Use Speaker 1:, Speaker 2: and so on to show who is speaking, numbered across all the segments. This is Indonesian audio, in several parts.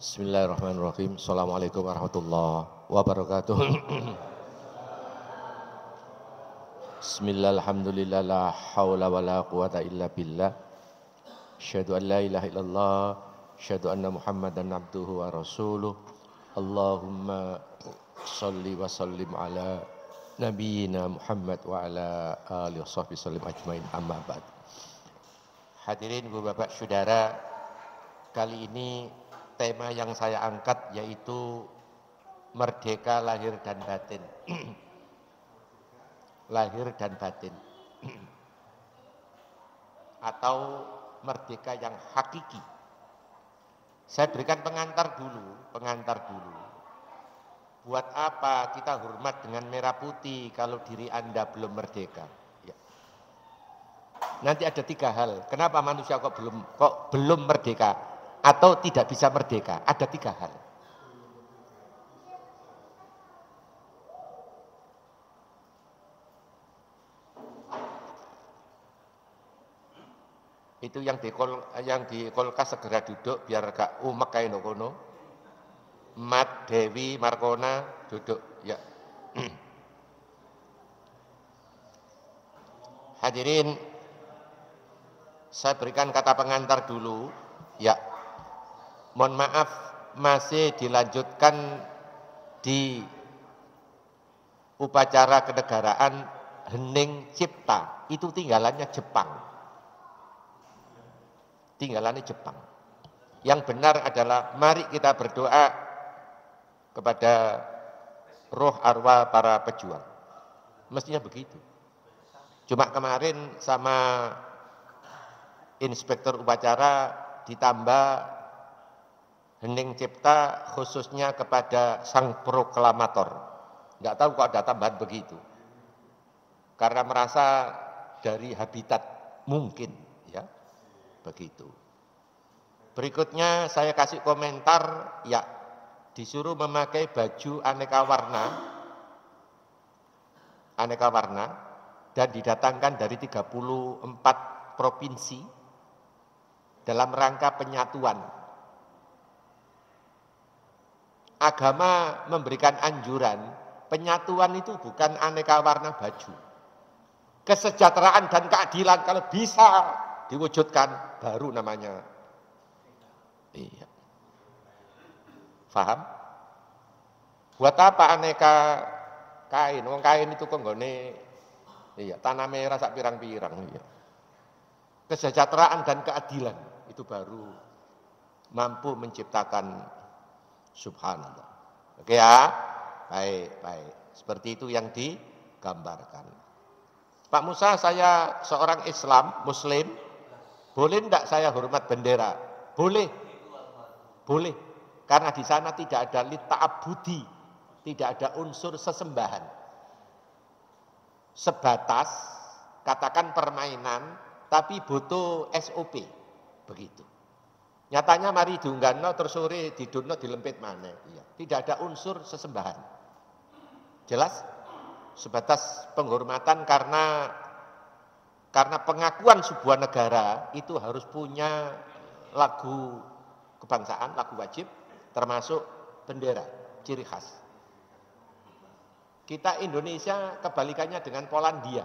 Speaker 1: Bismillahirrahmanirrahim. Assalamualaikum warahmatullahi wabarakatuh. Bismillah, alhamdulillah, la hawla wa la quwata illa billah. Asyhadu an la ilaha illallah, asyhadu anna Muhammadan abduhu wa rasuluh. Allahumma sholli wa sallim ala nabiyyina Muhammad wa ala alihi washabbihi sallim ajmain, amma ba'd. Hadirin Ibu Bapak Saudara, kali ini tema yang saya angkat yaitu merdeka lahir dan batin. Lahir dan batin. Atau merdeka yang hakiki. Saya berikan pengantar dulu. Buat apa kita hormat dengan merah putih kalau diri Anda belum merdeka? Ya. Nanti ada 3 hal. Kenapa manusia kok belum merdeka atau tidak bisa merdeka? Ada 3 hal. Itu yang di kolkas segera duduk biar gak umek kayak nokono. Mat, Dewi, Markona duduk ya. Hadirin, saya berikan kata pengantar dulu ya. Mohon maaf masih dilanjutkan di upacara kenegaraan Hening Cipta, itu tinggalannya Jepang. Yang benar adalah mari kita berdoa kepada roh arwah para pejuang. Mestinya begitu. Cuma kemarin sama inspektur upacara ditambah Hening Cipta khususnya kepada sang proklamator. Enggak tahu kok ada tambahan begitu. Karena merasa dari habitat mungkin ya. Begitu. Berikutnya saya kasih komentar ya, disuruh memakai baju aneka warna dan didatangkan dari 34 provinsi dalam rangka penyatuan. Agama memberikan anjuran penyatuan itu bukan aneka warna baju. Kesejahteraan dan keadilan kalau bisa diwujudkan baru namanya. Iya. Paham? Buat apa aneka kain? Wong kain itu kok nggone iya, tanah merah sak pirang-pirang iya. Kesejahteraan dan keadilan itu baru mampu menciptakan subhanallah. Oke ya? Baik. Seperti itu yang digambarkan. Pak Musa, saya seorang Islam, Muslim, boleh enggak saya hormat bendera? Boleh. Karena di sana tidak ada lita'abudi, tidak ada unsur sesembahan. Sebatas, katakan permainan, tapi butuh SOP, begitu. Nyatanya mari diunggahno terus sore didunno dilempit maneh. Iya. Tidak ada unsur sesembahan. Jelas? Sebatas penghormatan karena pengakuan sebuah negara itu harus punya lagu kebangsaan, lagu wajib, termasuk bendera, ciri khas. Kita Indonesia kebalikannya dengan Polandia.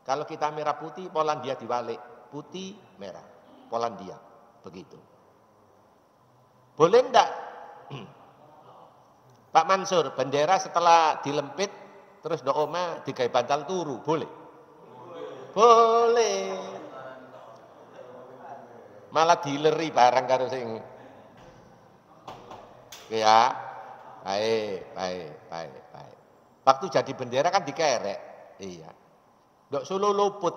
Speaker 1: Kalau kita merah putih, Polandia dibalik, putih merah, Polandia, begitu. Boleh enggak? Pak Mansur, bendera setelah dilempit terus do oma digawe bantal turu, boleh? Boleh. Malah dileri barang karo sing. Ya. Baik. Waktu jadi bendera kan dikerek. Iya. Ndok solo luput.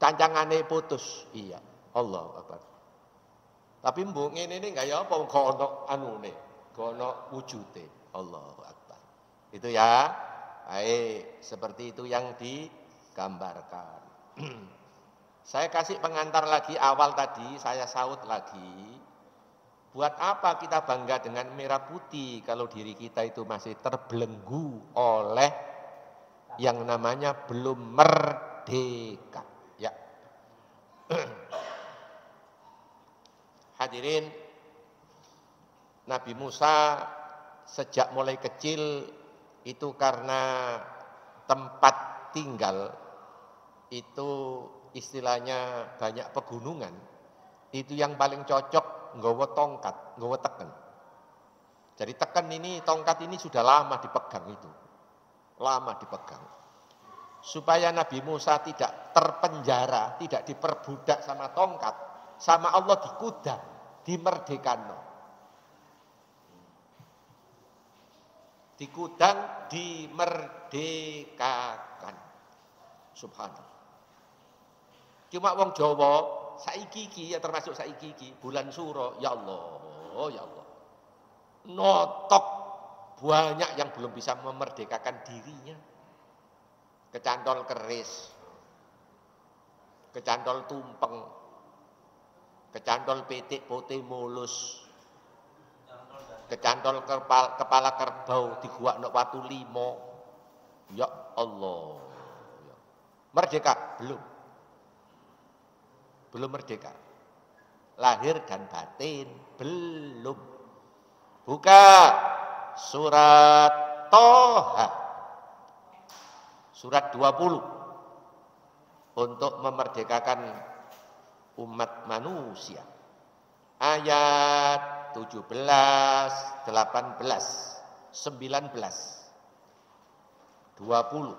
Speaker 1: Cancangane putus. Iya. Allahu Akbar. Tapi mbok ngene iki enggak ya apa kok ono anune, kok ono wujude. Allahu Akbar. Itu ya. Baik, seperti itu yang digambarkan. Saya kasih pengantar lagi awal tadi, saya saut lagi. Buat apa kita bangga dengan merah putih kalau diri kita itu masih terbelenggu oleh yang namanya belum merdeka. Ya. Hadirin, Nabi Musa sejak mulai kecil itu karena tempat tinggal itu istilahnya banyak pegunungan, itu yang paling cocok nggawa tongkat, nggawa teken. Jadi teken ini, tongkat ini sudah lama dipegang itu. Lama dipegang. Supaya Nabi Musa tidak terpenjara, tidak diperbudak sama tongkat, sama Allah dikudang, dimerdekano. Dikudang, dimerdekakan. Subhanallah. Cuma wong Jawa saiki iki ya termasuk saiki iki bulan Suro, ya Allah, ya Allah. Notok banyak yang belum bisa memerdekakan dirinya. Kecantol keris, kecantol tumpeng, kecantol pitik putih mulus, kecantol kepala kerbau diguakno watu limo. Ya Allah. Merdeka? Belum. Belum merdeka. Lahir dan batin belum. Buka surat Toha. Surat 20. Untuk memerdekakan umat manusia. Ayat 17, 18, 19, 20.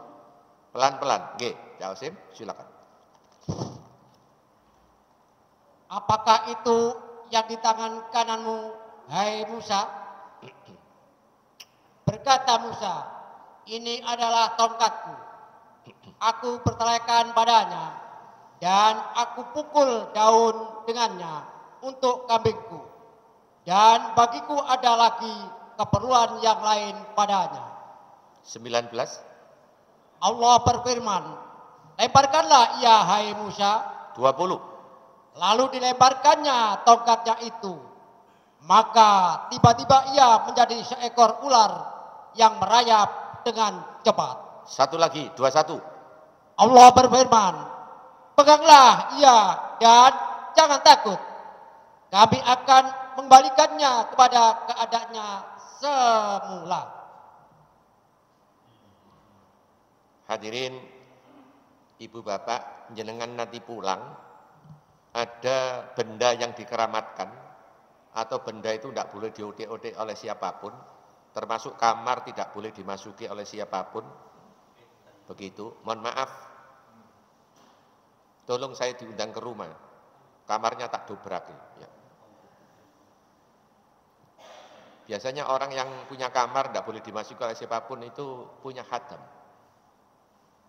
Speaker 1: Pelan-pelan. Nggih, Ya Osim, silakan.
Speaker 2: Apakah itu yang di tangan kananmu, hai Musa? Berkata Musa, ini adalah tongkatku. Aku pertelekan padanya dan aku pukul daun dengannya untuk kambingku. Dan bagiku ada lagi keperluan yang lain padanya.
Speaker 1: 19.
Speaker 2: Allah berfirman, lemparkanlah ia hai Musa.
Speaker 1: 20.
Speaker 2: Lalu dilemparkannya tongkatnya itu. Maka tiba-tiba ia menjadi seekor ular yang merayap dengan cepat.
Speaker 1: Satu lagi, 21.
Speaker 2: Allah berfirman, peganglah ia dan jangan takut. Kami akan mengembalikannya kepada keadaannya semula.
Speaker 1: Hadirin, ibu bapak, jenengan nanti pulang, ada benda yang dikeramatkan, atau benda itu tidak boleh diotek-otek oleh siapapun, termasuk kamar tidak boleh dimasuki oleh siapapun. Begitu, mohon maaf, tolong saya diundang ke rumah, kamarnya tak dobrak ya. Biasanya orang yang punya kamar tidak boleh dimasuki oleh siapapun itu punya hadam.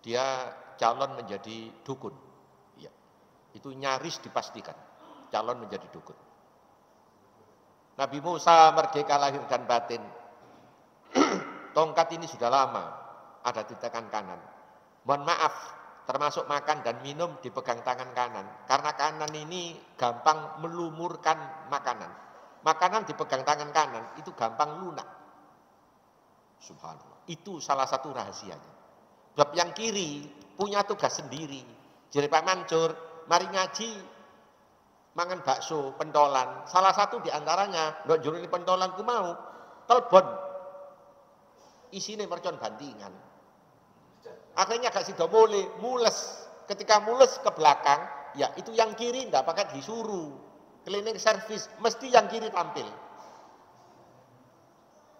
Speaker 1: Dia calon menjadi dukun. Ya. Itu nyaris dipastikan calon menjadi dukun. Nabi Musa merdeka lahir dan batin. Tongkat ini sudah lama ada di tangan kanan. Mohon maaf, termasuk makan dan minum dipegang tangan kanan. Karena kanan ini gampang melumurkan makanan. Makanan dipegang tangan kanan itu gampang lunak. Subhanallah. Itu salah satu rahasianya. Sebab yang kiri punya tugas sendiri. Jadi Pak Mansur, mari ngaji, mangan bakso, pentolan. Salah satu diantaranya, nggak juru ini pentolan ku mau, telpon. Isinya mercon bandingan. Akhirnya gak sido mulai, mules. Ketika mules ke belakang, ya itu yang kiri nggak pakai disuruh. Cleaning service, mesti yang kiri tampil.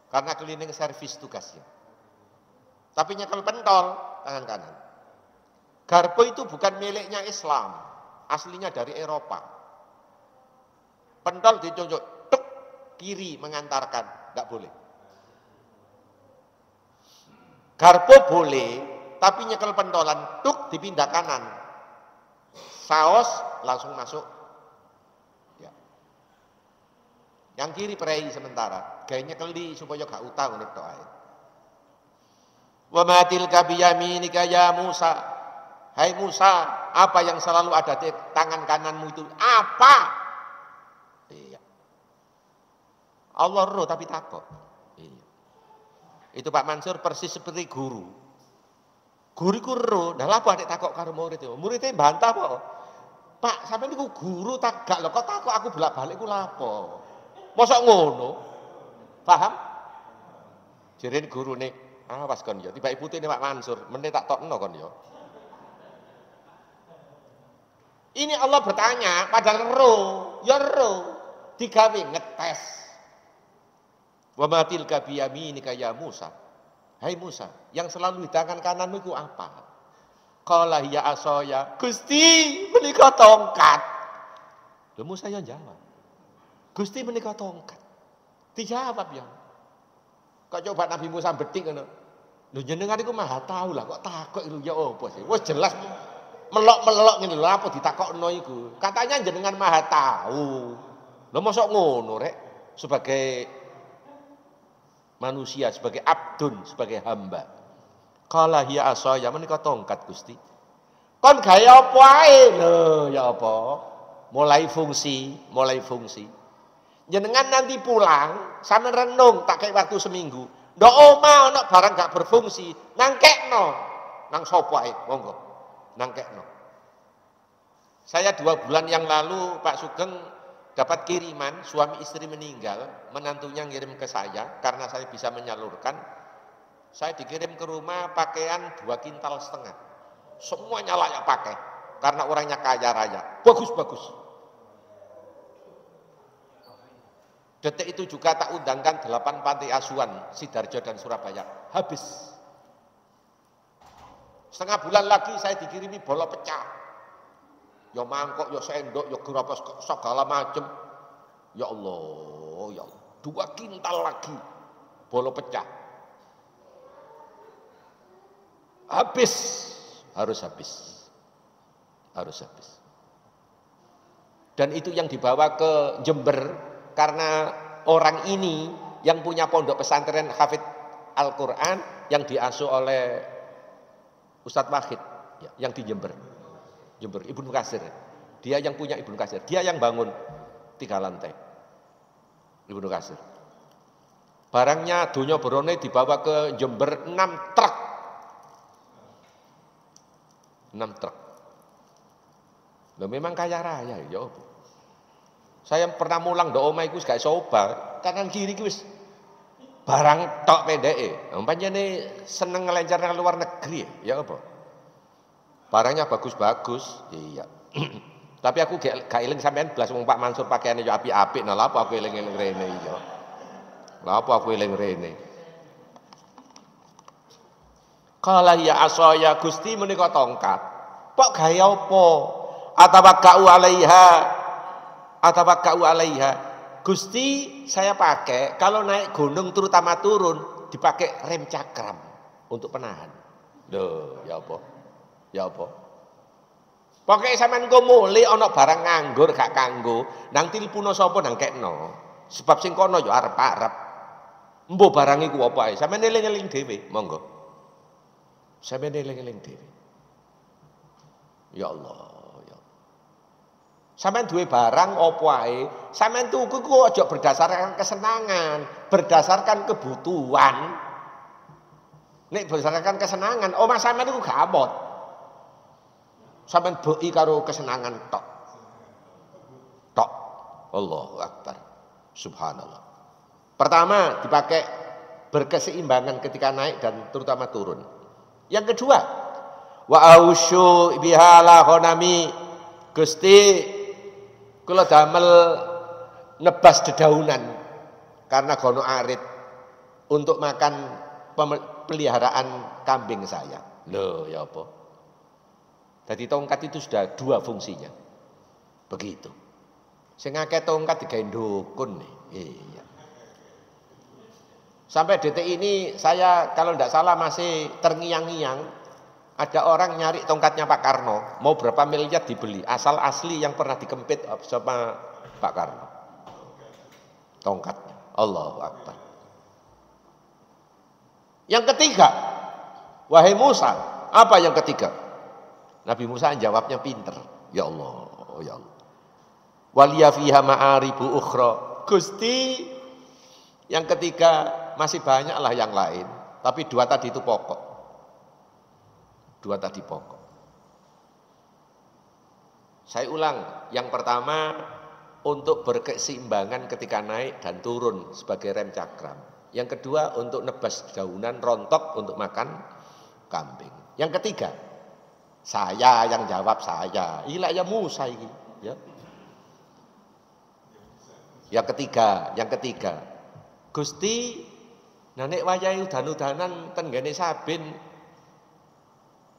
Speaker 1: Karena cleaning service tugasnya. Tapi nyekel pentol, tangan kanan. Garpu itu bukan miliknya Islam, aslinya dari Eropa. Pentol ditunjuk, tuk, kiri mengantarkan, nggak boleh. Garpu boleh, tapi nyekel pentolan, tuk dipindah kanan. Saus langsung masuk. Ya. Yang kiri prei sementara, gaya nyekeli supaya gak utang untuk doa. Wa ma tilka biyaminika ya Musa. Hai Musa, apa yang selalu ada di tangan kananmu itu? Apa? Iya. Allah roh tapi takut. Iya. Itu Pak Mansur persis seperti guru. Guru ku roh, dah lapo adek takut karo murid itu. Muridnya bantah kok. Pak, sampai niku guru tak gak lho kok takut aku bolak-balik ku lapo. Mosok ngono? Paham? Jirin guru nih, awas kon ya, tiba putih nih Pak Mansur, meneh tak tokno kon ya. Ini Allah bertanya, padahal ro, digawe ngetes. Wa matil kabiyaminika ya Musa. Hai Musa, yang selalu di tangan kananmu itu apa? Qala hiya asaya. Gusti, menika tongkat. Lha Musa yang jawab. Gusti menika tongkat. Dijawab ya. Kok coba Nabi Musa betik ngono. Lho jenengan iku Maha tahu lah, kok takok iku ya apa sih? Wis jelas melok-melok ngene lho, apa ditakokno iku? Katanya jenengan Maha tahu. Lho mosok ngono rek sebagai manusia, sebagai abdun, sebagai hamba. Qala hiya asaya, menika tongkat Gusti. Kon gawe apa ae? Lho, ya apa? Mulai fungsi. Jenengan nanti pulang, sampe renung tak kayak waktu seminggu. Ndok omah ana barang gak berfungsi, nangkekno. Nang sapa ae, monggo. Nangkekno. Saya 2 bulan yang lalu Pak Sugeng dapat kiriman, suami istri meninggal, menantunya ngirim ke saya karena saya bisa menyalurkan. Saya dikirim ke rumah pakaian 2,5 kintal. Semuanya layak pakai karena orangnya kaya raya. Bagus. Detik itu juga tak undangkan 8 panti asuhan Sidoarjo dan Surabaya. Habis. Setengah bulan lagi saya dikirimi bola pecah. Ya mangkok, ya sendok, ya gerobak segala macam. Ya Allah. 2 kintal lagi bola pecah. Habis. Harus habis. Dan itu yang dibawa ke Jember. Karena orang ini yang punya pondok pesantren Hafidz Al-Quran yang diasuh oleh Ustadz Wahid ya, yang di Jember Ibnu Katsir. Dia yang punya Ibnu Katsir, dia yang bangun 3 lantai Ibnu Katsir. Barangnya Donya Borone dibawa ke Jember 6 truk. Loh memang kaya raya ya. Saya pernah mulang do omah iku gak soba, kanan kiri iku wis barang tok pendeke. Pancene seneng ngelencar nang luar negeri ya apa? Barangnya bagus-bagus, iya. Tapi aku gak eling sampean blas wong Pak Mansur pakaiane yo apik-apik, nah lha apa aku eling-eling rene iya. Lha apa aku eling rene? Qala ya asaya Gusti menika tongkat. Kok gawe apa? Atawakkau alaiha. Gusti saya pakai kalau naik gunung terutama turun dipakai rem cakram untuk penahan. Loh, ya apa? Pokoke sampean engko mule ana barang nganggur gak kanggo, nang tilpuno sapa nang kekno. Sebab sing kono ya arep-arep. Embo barang iku apa ae, sampean eling-eling dhewe, monggo. Sampean eling-eling dhewe. Ya Allah. Sampeyan duwe barang apa ae, sampeyan tuku ku aja berdasarkan kesenangan, berdasarkan kebutuhan. Nek berdasarkan kesenangan, omah sampeyan iku gak abot. Sampeyan beki karo kesenangan tok. Allahu Akbar. Subhanallah. Pertama, dipakai berkeseimbangan ketika naik dan terutama turun. Yang kedua, wa ausyu bihala ghanami. Gusti kula damel nebas dedaunan karena gono arit untuk makan peliharaan kambing saya. Loh, ya apa? Jadi tongkat itu sudah 2 fungsinya. Begitu. Sing akeh tongkat digawe dukun nih. Iya. Sampai detik ini saya kalau tidak salah masih terngiang-ngiang. Ada orang nyari tongkatnya Pak Karno, mau berapa miliar dibeli, asal asli yang pernah dikempit sama Pak Karno. Tongkatnya, Allahu Akbar. Yang ketiga, wahai Musa, apa yang ketiga? Nabi Musa jawabnya pinter, ya Allah, ya Allah. Waliya fiha ma'aribu ukhra. Gusti, yang ketiga masih banyaklah yang lain, tapi 2 tadi itu pokok. 2 tadi pokok. Saya ulang, yang pertama untuk berkeseimbangan ketika naik dan turun sebagai rem cakram. Yang kedua untuk nebas daunan rontok untuk makan kambing. Yang ketiga, saya yang jawab saya. Ila ya Musa ini, ya. Yang ketiga, Gusti nek wayahe udan-udanan ten ngene Sabin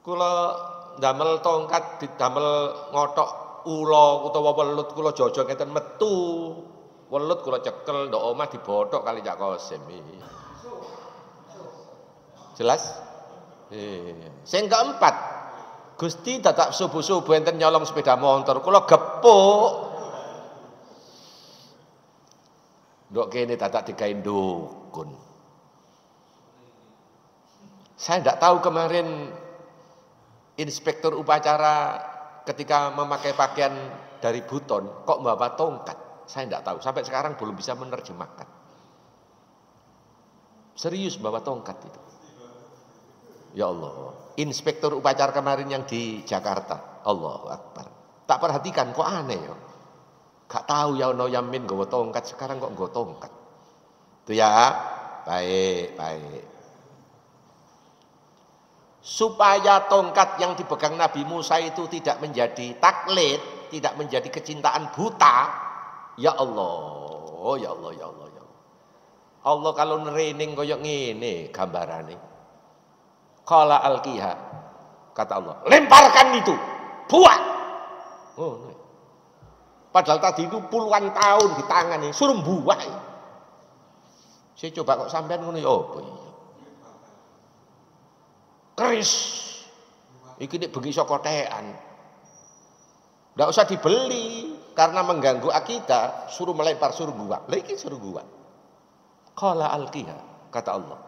Speaker 1: kula ndamel tongkat didamel ngothok ula utawa welut kula jaja ngeten metu. Welut kula cekel ndok omah dibothok kali Cak Kosim. Jelas? Sing keempat, Gusti dadak subuh-subuh enten nyolong sepeda motor kula gepuk. Ndok kene dadak digawe dukun. Saya tidak tahu kemarin inspektur upacara ketika memakai pakaian dari buton kok membawa tongkat. Saya tidak tahu, sampai sekarang belum bisa menerjemahkan. Serius bawa tongkat itu. Ya Allah, inspektur upacara kemarin yang di Jakarta, Allahu Akbar. Tak perhatikan kok aneh ya. Gak tahu ya ono yamin nggawa tongkat, sekarang kok nggawa tongkat. Itu ya, baik. Supaya tongkat yang dipegang Nabi Musa itu tidak menjadi taklid, tidak menjadi kecintaan buta. Ya Allah, ya Allah, ya Allah, ya Allah. Allah kalau nerening koyok ngene gambarane. Qala alqiha, kata Allah, lemparkan itu, buat. Oh, padahal tadi itu puluhan tahun di tangan ini, suruh buat. Saya coba kok sampean ngono ya apa iya. Keris. Iki nek bengi saka tekan. Ndak usah dibeli karena mengganggu akidah, suruh melempar, suruh buang. Lah iki suruh buang. Qala alqiha, kata Allah.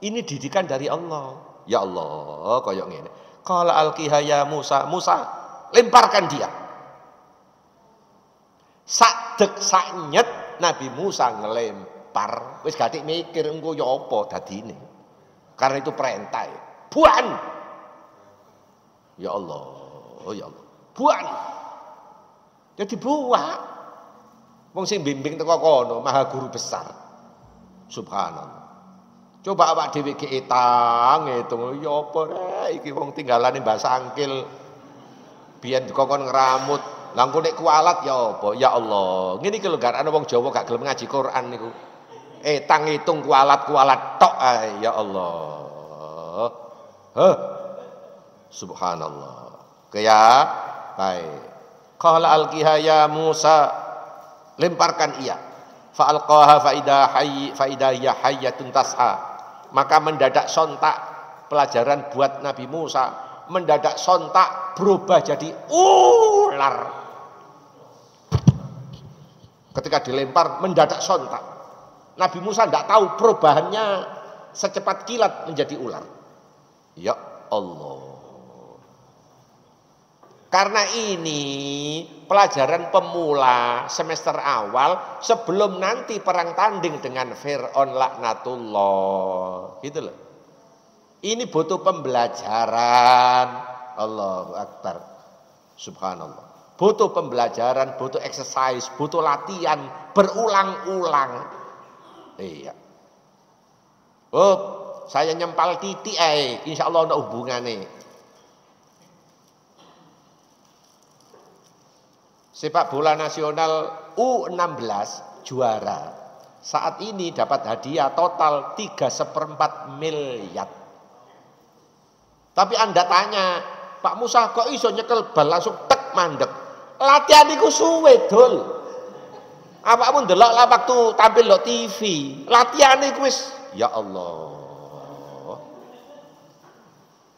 Speaker 1: Ini didikan dari Allah. Ya Allah, koyok ngene. Qala alqiha ya Musa, Musa, lemparkan dia. Sadek saknyet Nabi Musa ngelempar, wis gatik mikir engko ya apa dadine. Karena itu perintah. Buan. Ya Allah, ya Allah. Buan. Jadi buah. Wong sing bimbing teko kono, Maha Guru besar. Subhanallah. Coba awak dhewe ki etang ngitung ya apa rek iki wong tinggalane Mbah Sangkil. Biyen dikongkon ngramut. Lah engko nek kualat ya apa? Ya Allah. Ngene iki lho gak ana wong Jawa gak gelem ngaji Quran niku. Etang ngitung kualat tok ae ya Allah. Subhanallah. Kaya baik. Qala alqiha ya Musa, lemparkan ia. Fa alqaha fa idha hiya hayyatun tas'a. Maka mendadak sontak pelajaran buat Nabi Musa, mendadak sontak berubah jadi ular. Ketika dilempar mendadak sontak. Nabi Musa tidak tahu perubahannya secepat kilat menjadi ular. Ya Allah. Karena ini pelajaran pemula semester awal sebelum nanti perang tanding dengan Fir'aun laknatullah. Gitu loh. Ini butuh pembelajaran. Allahu Akbar. Subhanallah. Butuh pembelajaran, butuh exercise, butuh latihan berulang-ulang. Iya. Oh, saya nyempal titik insya Allah ada hubungannya. Sepak bola nasional U16 juara. Saat ini dapat hadiah total 3/4 miliar. Tapi Anda tanya, Pak Musa kok iso nyekel bal langsung tek mandek. Latihan iku suwe dol. Awakmu ndelok lah waktu tampil lo TV. Latihan iku wis ya Allah.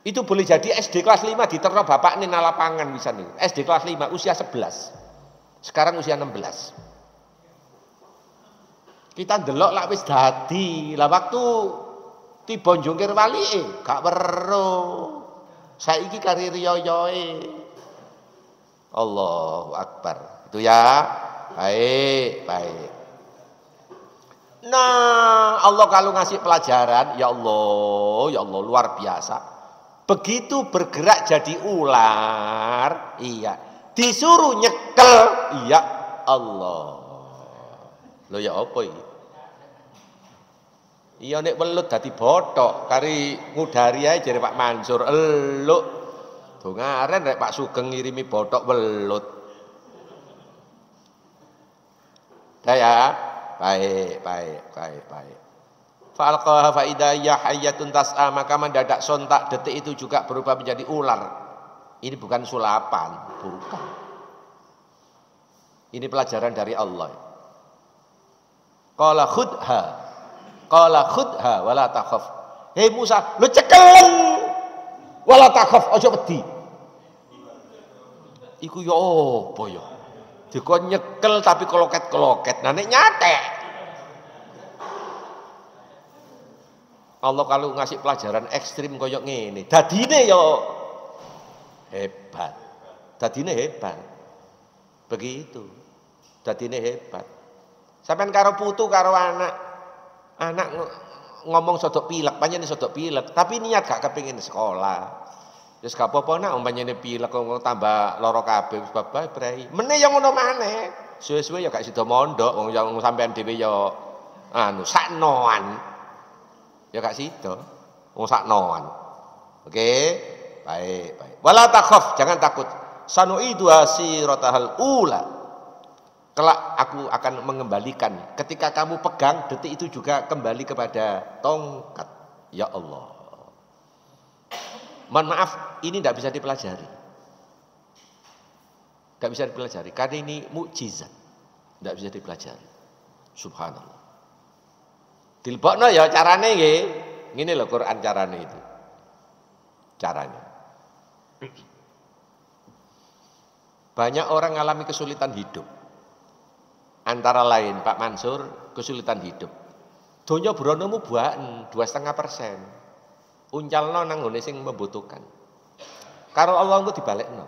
Speaker 1: Itu boleh jadi SD kelas 5 diterno bapak ini lapangan bisa nih. SD kelas 5 usia 11. Sekarang usia 16. Kita ndelok lak wis dadi. Lah waktu tiba njungkir walike gak weruh. Saiki kari riyoyoe. Allahu Akbar. Itu ya. Baik. Nah, Allah kalau ngasih pelajaran, ya Allah luar biasa. Begitu bergerak jadi ular, iya. Disuruh nyekel, iya, Allah. Lho ya apa iki? Iya nek welut dadi bothok kari ngudari ae jare Pak Mansur eluk. Dongaren rek Pak Sugeng ngirimi bothok welut. Dah ya. Baik. Fa'alqaha fa idza hiya hayyatun tas'a, maka mendadak sontak detik itu juga berubah menjadi ular. Ini bukan sulapan, bukan. Ini pelajaran dari Allah. Qala khudha wala takhaf. Hei Musa, lu cekelen wala takhaf, aja wedi. Iku ya apa ya? Dikon nyekel tapi keloket-keloket. Nah nek nyatek. Allah kalau ngasih pelajaran ekstrim koyok ngene, dadine yo hebat. Dadine hebat. Begitu. Dadine hebat. Sampeyan karo putu karo anak ngomong sodok pilek, panjenengan sodok pilek, tapi niat gak kepengin sekolah. Terus gak apa-apa nak umpamane pilek kok tambah lara kabeh bapak brai. Meneh yo ngono maneh. Suwe-suwe ya gak sida mondok wong sampean dhewe yo saknoan. Ya gak sida. Wong saknoan. Oke? Baik. Wala takhaf, jangan takut. Sanu'idu asiratahal ula. Kelak aku akan mengembalikan. Ketika kamu pegang, detik itu juga kembali kepada tongkat. Ya Allah. Mohon maaf, ini tidak bisa dipelajari. Tidak bisa dipelajari. Karena ini mukjizat. Tidak bisa dipelajari. Subhanallah. Dilebokno ya carane nggih. Ngene lho Quran carane itu. Caranya. Banyak orang mengalami kesulitan hidup. Antara lain Pak Mansur kesulitan hidup. Donya bronomu buaken 2,5%. Uncalno nang ngene sing membutuhkan. Karo Allah engko dibalekno.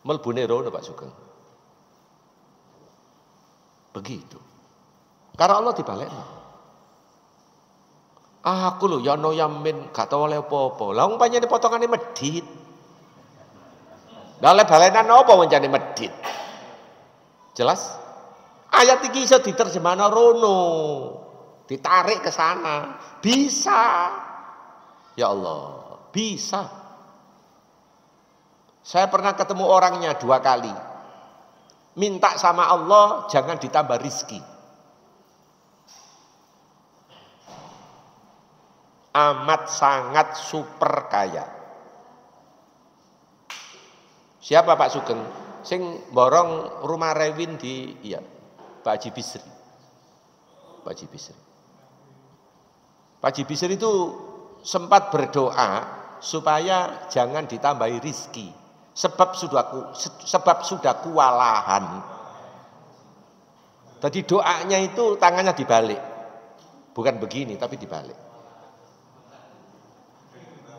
Speaker 1: Melbune rono Pak Sugeng. Begitu. Karo Allah dibalekno. Aku lho ya ono yamin gak tau oleh apa-apa. Lah wong panjenengan potongane medhit. Lah oleh balenan apa wancane medhit? Jelas? Ayat iki iso diterjemahno rono. Ditarik ke sana. Bisa. Ya Allah, bisa. Saya pernah ketemu orangnya 2 kali. Minta sama Allah jangan ditambah rizki. Amat sangat super kaya. Siapa Pak Sugeng? Sing borong rumah Rewin di Pak Haji Bisri. Pak Haji Bisri. Pak Haji Bisri itu sempat berdoa supaya jangan ditambahi rizki. Sebab sudah kewalahan. Tadi doanya itu tangannya dibalik. Bukan begini tapi dibalik.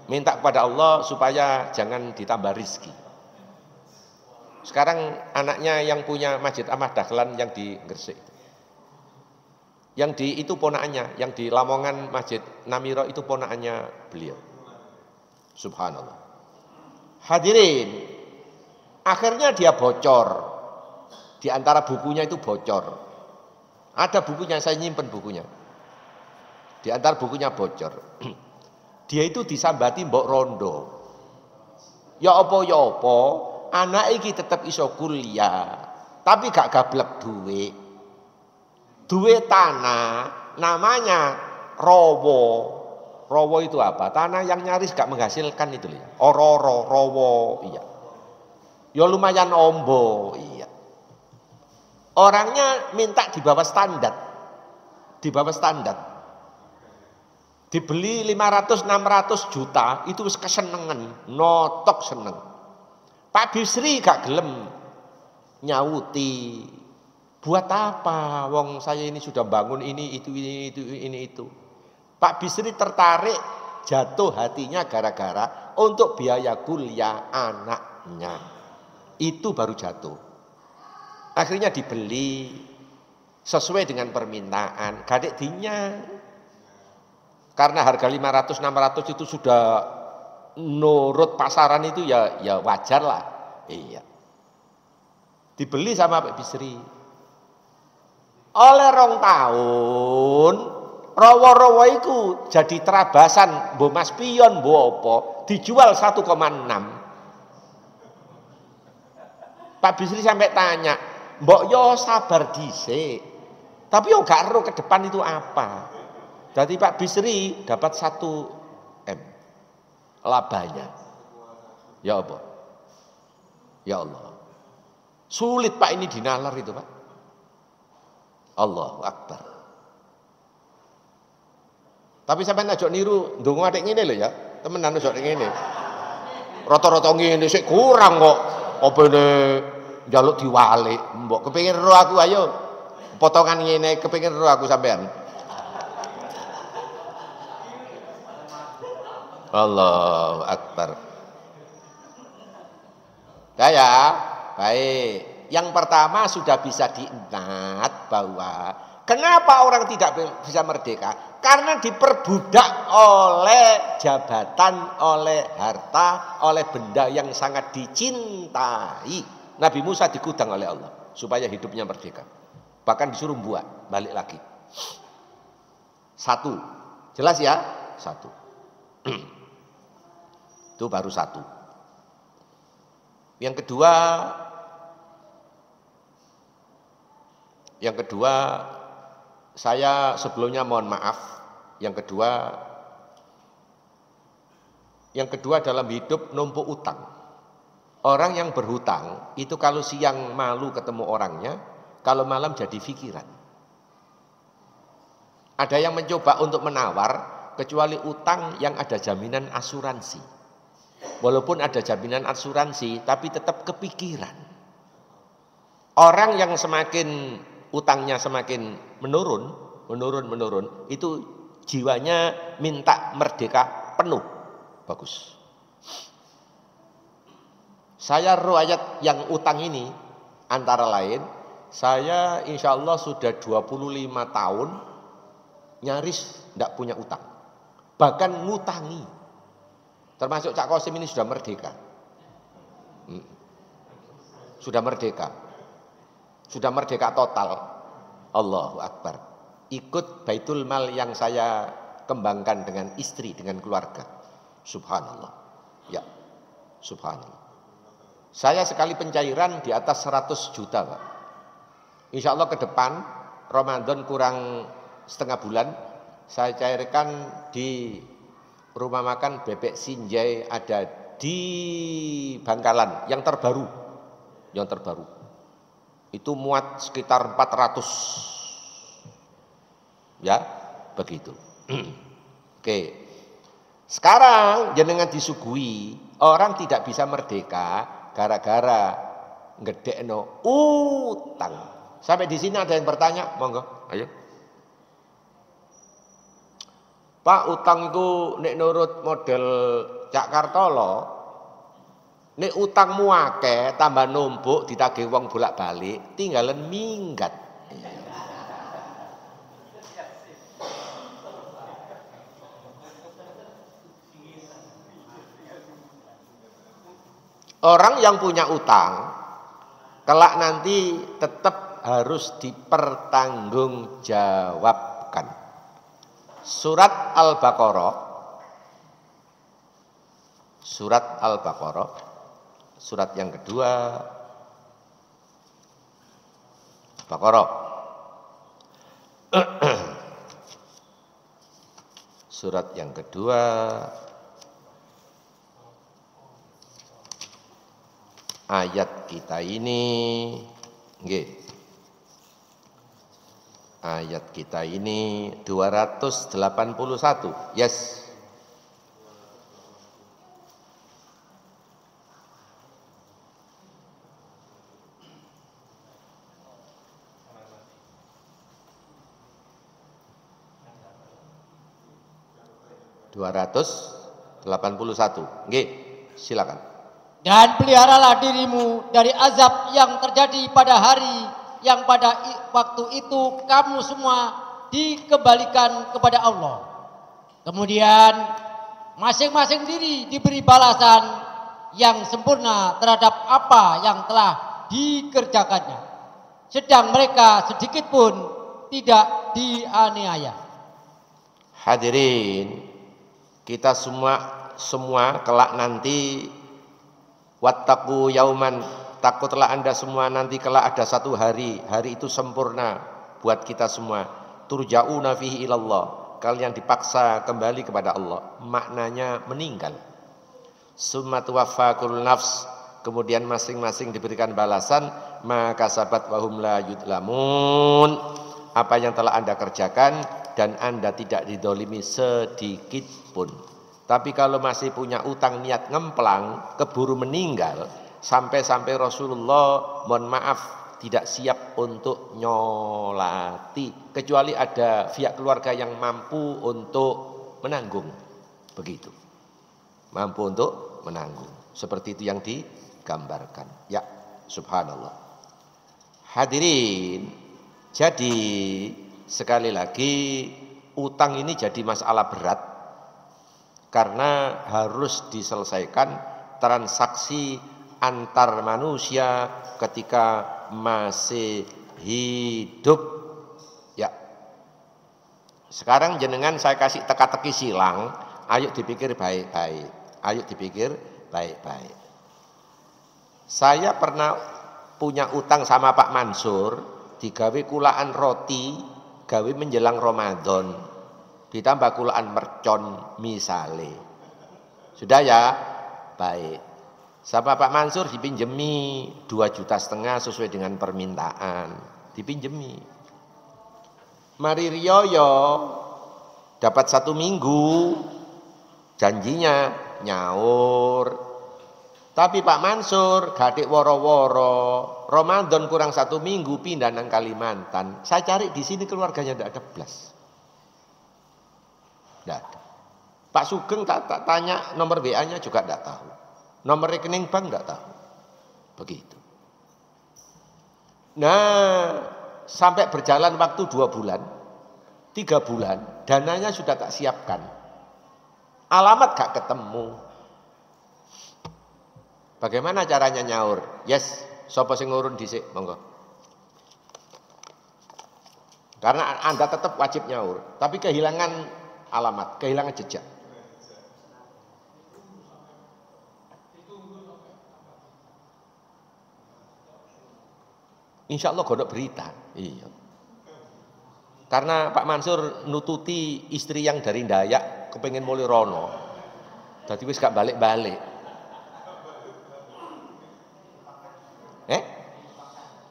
Speaker 1: Minta kepada Allah supaya jangan ditambah rizki. Sekarang anaknya yang punya Masjid Ahmad Dahlan yang di Gresik. Yang di itu ponakannya, yang di Lamongan Masjid Namiro itu ponakannya beliau. Subhanallah. Hadirin, akhirnya dia bocor. Di antara bukunya itu bocor. Ada bukunya, saya nyimpen bukunya. Di antara bukunya bocor. Dia itu disambati mbok rondo. Ya apa, anak iki tetap iso kuliah, tapi gak gablek duit. Duit tanah namanya rowo. Rowo itu apa? Tanah yang nyaris gak menghasilkan itu ya. Rowo, iya. Ya lumayan ombo, iya. Orangnya minta di bawah standar. Di bawah standar. Dibeli 500-600 juta itu kesenengan, notok seneng. Pak Bisri gak gelem nyauti. Buat apa? Wong saya ini sudah bangun ini itu. Pak Bisri tertarik, jatuh hatinya gara-gara untuk biaya kuliah anaknya. Itu baru jatuh. Akhirnya dibeli sesuai dengan permintaan, gadek dinyang. Karena harga 500-600 itu sudah nurut pasaran itu ya wajar lah. Iya. Dibeli sama Pak Bisri. Oleh 2 tahun, rawa-rawa iku jadi terabasan, mbok mas pion, mbok apa, dijual 1,6. Pak Bisri sampai tanya, mbok yo sabar dhisik. Tapi yo gak ero ke depan itu apa. Jadi Pak Bisri dapat 1 M labanya. Ya apa? Ya Allah. Sulit Pak ini dinalar itu Pak. Allahu Akbar. Tapi sampean aja niru ndonga atik ngene lho ya. Temenan aja atik ngene. Rata-rata ngene sik kurang kok. Opene njaluk diwalik. Mbok kepengin ro aku ayo. Potongan ngene kepengin ro aku sampean. Allahu Akbar. Ya, baik. Yang pertama sudah bisa diingat bahwa kenapa orang tidak bisa merdeka? Karena diperbudak oleh jabatan, oleh harta, oleh benda yang sangat dicintai. Nabi Musa digudang oleh Allah supaya hidupnya merdeka. Bahkan disuruh buat balik lagi. 1. Jelas ya? 1. Itu baru 1. Yang kedua, saya sebelumnya mohon maaf. Yang kedua dalam hidup numpuk utang. Orang yang berhutang itu kalau siang malu ketemu orangnya, kalau malam jadi pikiran. Ada yang mencoba untuk menawar kecuali utang yang ada jaminan asuransi. Walaupun ada jaminan asuransi tapi tetap kepikiran. Orang yang semakin utangnya semakin menurun, itu jiwanya minta merdeka penuh. Bagus. Saya riwayat yang utang ini antara lain, saya insya Allah sudah 25 tahun nyaris tidak punya utang. Bahkan ngutangi. Termasuk Cak Kosim ini sudah merdeka. Sudah merdeka. Sudah merdeka total. Allahu Akbar. Ikut Baitul Mal yang saya kembangkan dengan istri, dengan keluarga. Subhanallah. Ya, subhanallah. Saya sekali pencairan di atas 100 juta Pak. Insya Allah ke depan Ramadan kurang setengah bulan, saya cairkan di rumah makan Bebek Sinjai ada di Bangkalan yang terbaru. Itu muat sekitar 400. Ya, begitu. Oke. Sekarang jenengan disuguhi, orang tidak bisa merdeka gara-gara ngedekno utang. Sampai di sini ada yang bertanya, monggo, ayo. Pak, utang itu nek nurut model Cak Kartolo, nek utangmu akeh tambah numpuk ditagih wong bolak-balik, tinggalan minggat. Orang yang punya utang kelak nanti tetap harus dipertanggungjawabkan. Surat Al-Baqarah, surat yang kedua, Baqarah. Surat yang kedua, ayat kita ini, nggih. Ayat kita ini 281. Yes. Nggih, silakan.
Speaker 2: Dan peliharalah dirimu dari azab yang terjadi pada hari yang pada waktu itu kamu semua dikembalikan kepada Allah. Kemudian masing-masing diri diberi balasan yang sempurna terhadap apa yang telah dikerjakannya, sedang mereka sedikit pun tidak dianiaya.
Speaker 1: Hadirin, kita semua kelak nanti, wattaqu yauman, takutlah Anda semua nanti kelak ada satu hari itu sempurna buat kita semua. Turja'una fihi ilallah, kalian dipaksa kembali kepada Allah, maknanya meninggal. Summa tuwaffa kullu nafs, kemudian masing-masing diberikan balasan maka kasabat wa hum la yudlamun, apa yang telah Anda kerjakan dan Anda tidak didolimi sedikit pun. Tapi kalau masih punya utang niat ngemplang, keburu meninggal, sampai-sampai Rasulullah mohon maaf tidak siap untuk nyolati, kecuali ada pihak keluarga yang mampu untuk menanggung. Begitu, mampu untuk menanggung, seperti itu yang digambarkan. Ya, subhanallah. Hadirin, jadi sekali lagi utang ini jadi masalah berat karena harus diselesaikan transaksi antar manusia ketika masih hidup. Ya, sekarang jenengan saya kasih teka-teki silang, ayo dipikir baik-baik, ayo dipikir baik-baik. Saya pernah punya utang sama Pak Mansur, digawe kulaan roti, gawe menjelang Ramadan, ditambah kulaan mercon misale. Sudah ya? Baik. Sama Pak Mansur dipinjemi 2,5 juta sesuai dengan permintaan, dipinjemi. Mari riyoyo dapat 1 minggu, janjinya nyaur. Tapi Pak Mansur gadik woro-woro, Ramadan kurang 1 minggu pindah nang Kalimantan. Saya cari di sini keluarganya tidak ada blas. Tidak ada. Pak Sugeng tak tanya nomor WA-nya juga tidak tahu. Nomor rekening bank tidak tahu. Begitu. Nah, sampai berjalan waktu 2 bulan, 3 bulan, dananya sudah tak siapkan. Alamat gak ketemu. Bagaimana caranya nyaur? Yes, sapa sing ngurun dhisik, monggo. Karena Anda tetap wajib nyaur, tapi kehilangan alamat, kehilangan jejak. Insya Allah godok berita. Iya. Karena Pak Mansur nututi istri yang dari Dayak kepengen mulai rono. Dadi wis gak balik-balik.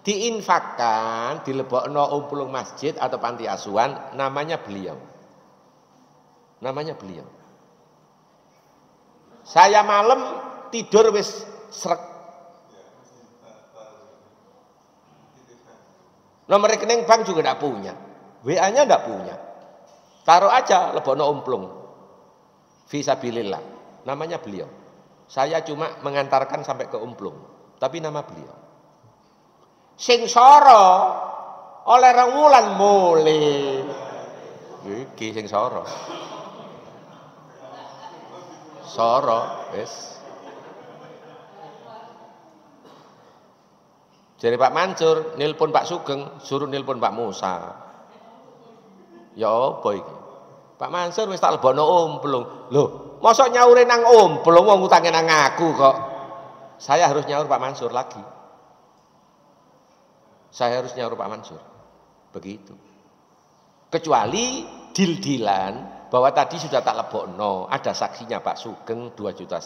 Speaker 1: Diinfakkan, dilebokno umpulung masjid atau panti asuhan, namanya beliau. Namanya beliau. Saya malam tidur wis srek. Nomor rekening bank juga tidak punya, WA-nya tidak punya. Taruh aja lebono umplung. Fisabilillah. Namanya beliau. Saya cuma mengantarkan sampai ke umplung, tapi nama beliau. Sing soro oleh rewulan mule. Iki sing soro. Soro, wis. Jadi Pak Mansur nilpun Pak Sugeng, suruh nilpun Pak Musa. Ya apa iki? Pak Mansur wis tak lebono umplung. Loh, mosok nyaure nang umplung wong utange nang aku kok. Saya harus nyaur Pak Mansur lagi. Saya harus nyaur Pak Mansur. Begitu. Kecuali deal-dealan bahwa tadi sudah tak lebokno, ada saksinya Pak Sugeng 2,5 juta.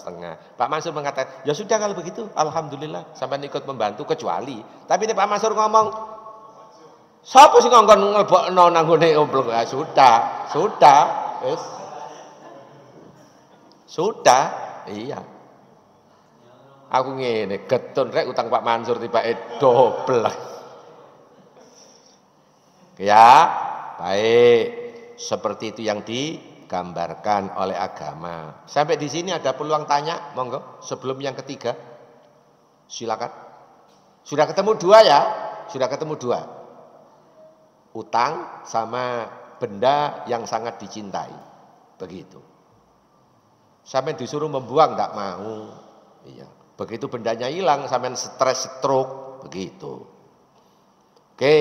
Speaker 1: Pak Mansur mengatakan, ya sudah kalau begitu, alhamdulillah, sampai ikut membantu kecuali. Tapi ini Pak Mansur ngomong, sapa sing ngongkon nglebokno nang ngene umplung? Ya sudah, wis. Sudah, iya. Aku ngene, getun rek utang Pak Mansur tibake dobel. Ya, baik. Seperti itu yang digambarkan oleh agama. Sampai di sini ada peluang tanya, monggo. Sebelum yang ketiga, silakan. Sudah ketemu 2 ya? Sudah ketemu 2. Utang sama benda yang sangat dicintai. Begitu. Sampai disuruh membuang, enggak mau. Iya. Begitu bendanya hilang, sampai stres, stroke, begitu. Oke,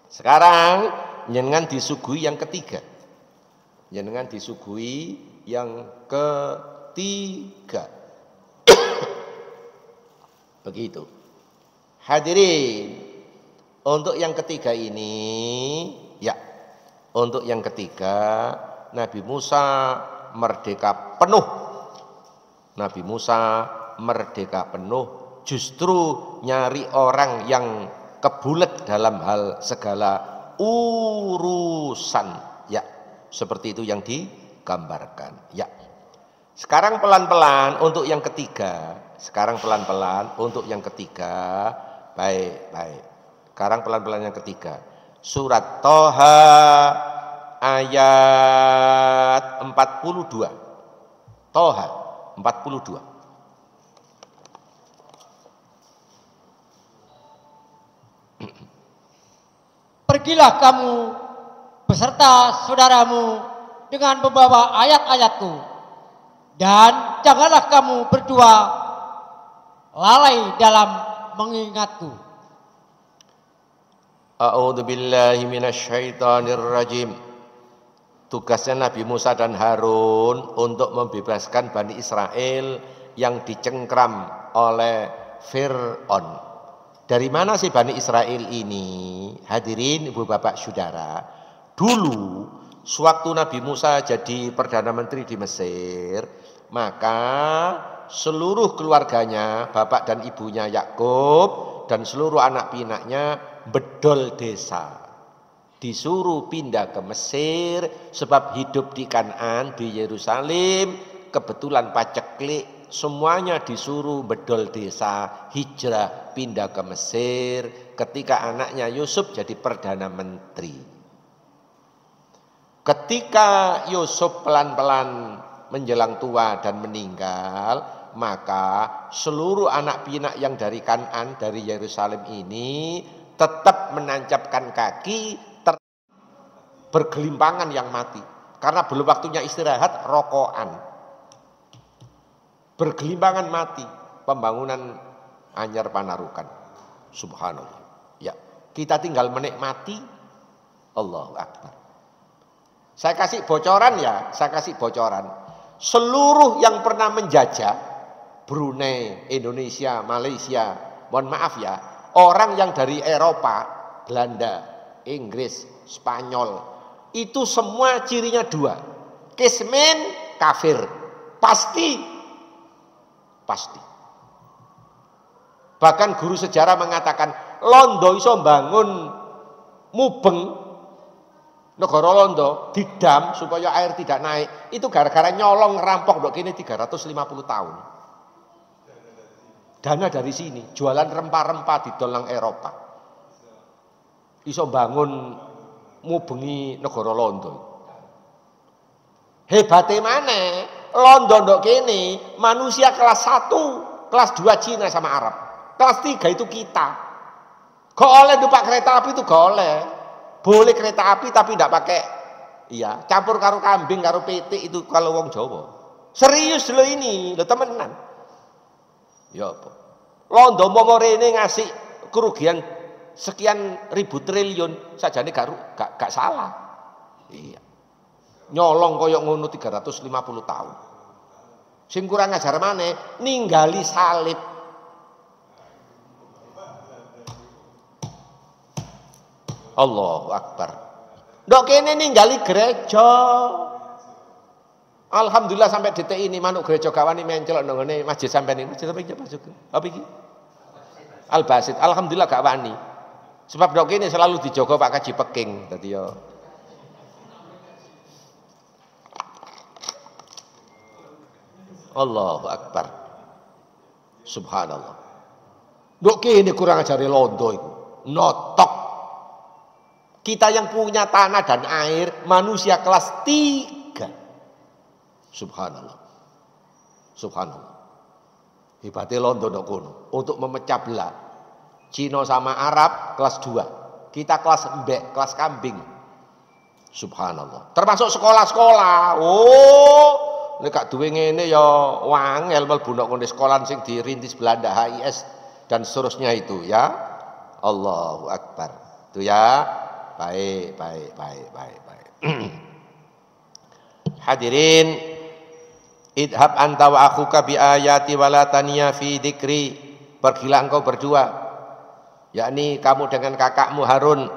Speaker 1: sekarang jenengan disuguhi yang ketiga. Jenengan disuguhi yang ketiga. Begitu. Hadirin, untuk yang ketiga ini, ya, untuk yang ketiga, Nabi Musa merdeka penuh. Nabi Musa merdeka penuh, justru nyari orang yang kebulet dalam hal segala urusan. Ya, seperti itu yang digambarkan. Ya. Sekarang pelan-pelan untuk yang ketiga. Sekarang pelan-pelan untuk yang ketiga. Baik, baik. Sekarang pelan-pelan yang ketiga. Surat Toha ayat 42. Toha 42.
Speaker 2: Pergilah kamu beserta saudaramu dengan membawa ayat-ayatku, dan janganlah kamu berdua lalai dalam mengingatku.
Speaker 1: A'udzu billahi minasyaitonir rajim. Tugasnya Nabi Musa dan Harun untuk membebaskan Bani Israel yang dicengkram oleh Fir'aun. Dari mana sih Bani Israel ini? Hadirin ibu bapak saudara, dulu sewaktu Nabi Musa jadi Perdana Menteri di Mesir, maka seluruh keluarganya, bapak dan ibunya Yakub dan seluruh anak pinaknya bedol desa. Disuruh pindah ke Mesir sebab hidup di Kanaan, di Yerusalem, kebetulan paceklik. Semuanya disuruh bedol desa, hijrah, pindah ke Mesir ketika anaknya Yusuf jadi Perdana Menteri. Ketika Yusuf pelan-pelan menjelang tua dan meninggal, maka seluruh anak pinak yang dari Kanaan, dari Yerusalem ini tetap menancapkan kaki bergelimpangan yang mati. Karena belum waktunya istirahat, rokokan. Bergelimpangan mati, pembangunan Anyar Panarukan. Subhanallah. Ya, kita tinggal menikmati. Allahu Akbar. Saya kasih bocoran ya, saya kasih bocoran. Seluruh yang pernah menjajah Brunei, Indonesia, Malaysia, mohon maaf ya, orang yang dari Eropa, Belanda, Inggris, Spanyol, itu semua cirinya dua. Kismen kafir. Pasti. Bahkan guru sejarah mengatakan Londo iso bangun mubeng negara Londo didam supaya air tidak naik, itu gara-gara nyolong ngerampok dok kini 350 tahun. Dana dari sini, jualan rempah-rempah di dolang Eropa. Iso bangun mubengi negara Londo. Hebatnya mana? Londo dok kini manusia kelas 1, kelas 2 Cina sama Arab. Kelas 3 itu kita. Gak oleh numpak kereta api itu gak oleh. Boleh kereta api tapi tidak pakai, iya, campur karo kambing karo PT itu kalau wong Jawa. Serius lo ini, lo temenan. Ya apa? Londo mau rene ngasih kerugian sekian ribu triliun saja nih gak salah. Iya. Nyolong koyok ngono 350 tahun. Sing kurang ajar maneh ninggali salib. Allahu Akbar. Ndok kene ninggali gereja. Alhamdulillah sampai detik ini manuk gereja gawani mencelok nang ngene masjid sampean ini. Masjid apa iki? Al Basit. Alhamdulillah gak wani. Sebab ndok kene selalu dijogo Pak Kaji Peking dadi yo. Allahu Akbar. Subhanallah. Ndok kene kurang ajare Londo iku. Notok. Kita yang punya tanah dan air, manusia kelas 3. Subhanallah. Subhanallah. Hebatnya Londo ndok kono untuk memecah belah. Cina sama Arab kelas 2. Kita kelas embek, kelas kambing. Subhanallah. Termasuk sekolah-sekolah. Oh, nek gak duwe ngene ya wangel mlebu nang ngene sekolahan sing dirintis Belanda HIS dan seterusnya itu ya. Allahu Akbar. Itu ya. Baik. Hadirin, idhab anta wa akhuka bi ayati wala taniya fi dzikri. Pergilah engkau berdua, yakni kamu dengan kakakmu Harun,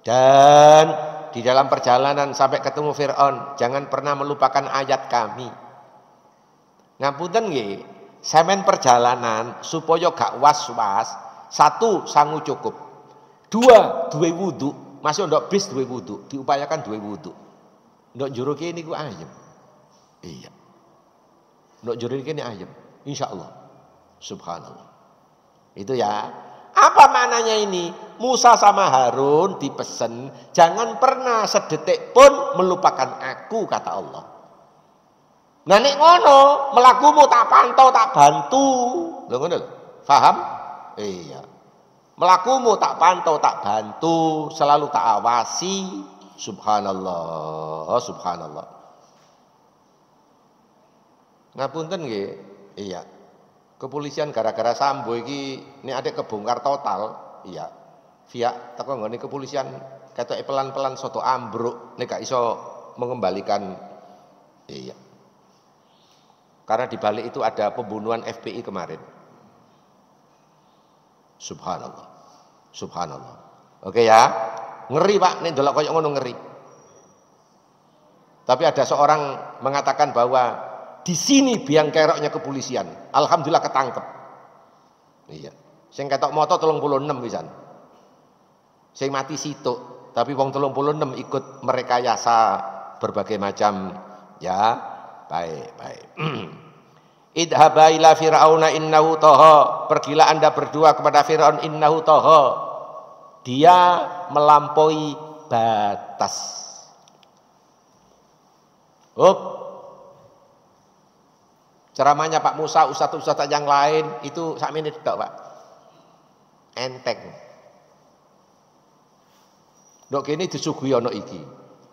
Speaker 1: dan di dalam perjalanan sampai ketemu Fir'aun jangan pernah melupakan ayat kami. Ngapunten nggih, semen perjalanan supaya gak was-was, satu sangu cukup, dua duwe wudu, masih ndok bis duwe wudu, diupayakan duwe wudu. Ndok jero kene niku ayem. Iya. Ndok jero kene ayem, insyaallah. Subhanallah. Itu ya. Apa maknanya ini? Musa sama Harun dipesen jangan pernah sedetik pun melupakan aku, kata Allah. Nah nek ngono, melakumu tak pantau tak bantu. Lho ngono lho. Paham? Iya. Melakumu tak pantau tak bantu, selalu tak awasi. Subhanallah. Subhanallah. Ngapunten nggih. Iya. Kepolisian gara-gara Sambo iki nek adek kebongkar total, iya. Via teko nggone kepolisian ketoke pelan-pelan soto ambruk nek gak iso mengembalikan, iya. Karena di balik itu ada pembunuhan FPI kemarin. Subhanallah. Subhanallah. Oke ya. Ngeri Pak, nek ndelok koyo ngono ngeri. Tapi ada seorang mengatakan bahwa di sini biang keroknya kepolisian. Alhamdulillah ketangkep. Iya. Sing ketok moto 36 pisan. Sing mati situk, tapi wong 36 ikut merekayasa berbagai macam ya. Baik. Idhaba ila fir'auna innahu tagha. Pergilah Anda berdua kepada Firaun innahu tagha. Dia melampaui batas. Ceramahnya Pak Musa, ustadz-ustadz yang lain itu sak menit tok, Pak. Enteng. Ndok kene disuguhi ana iki.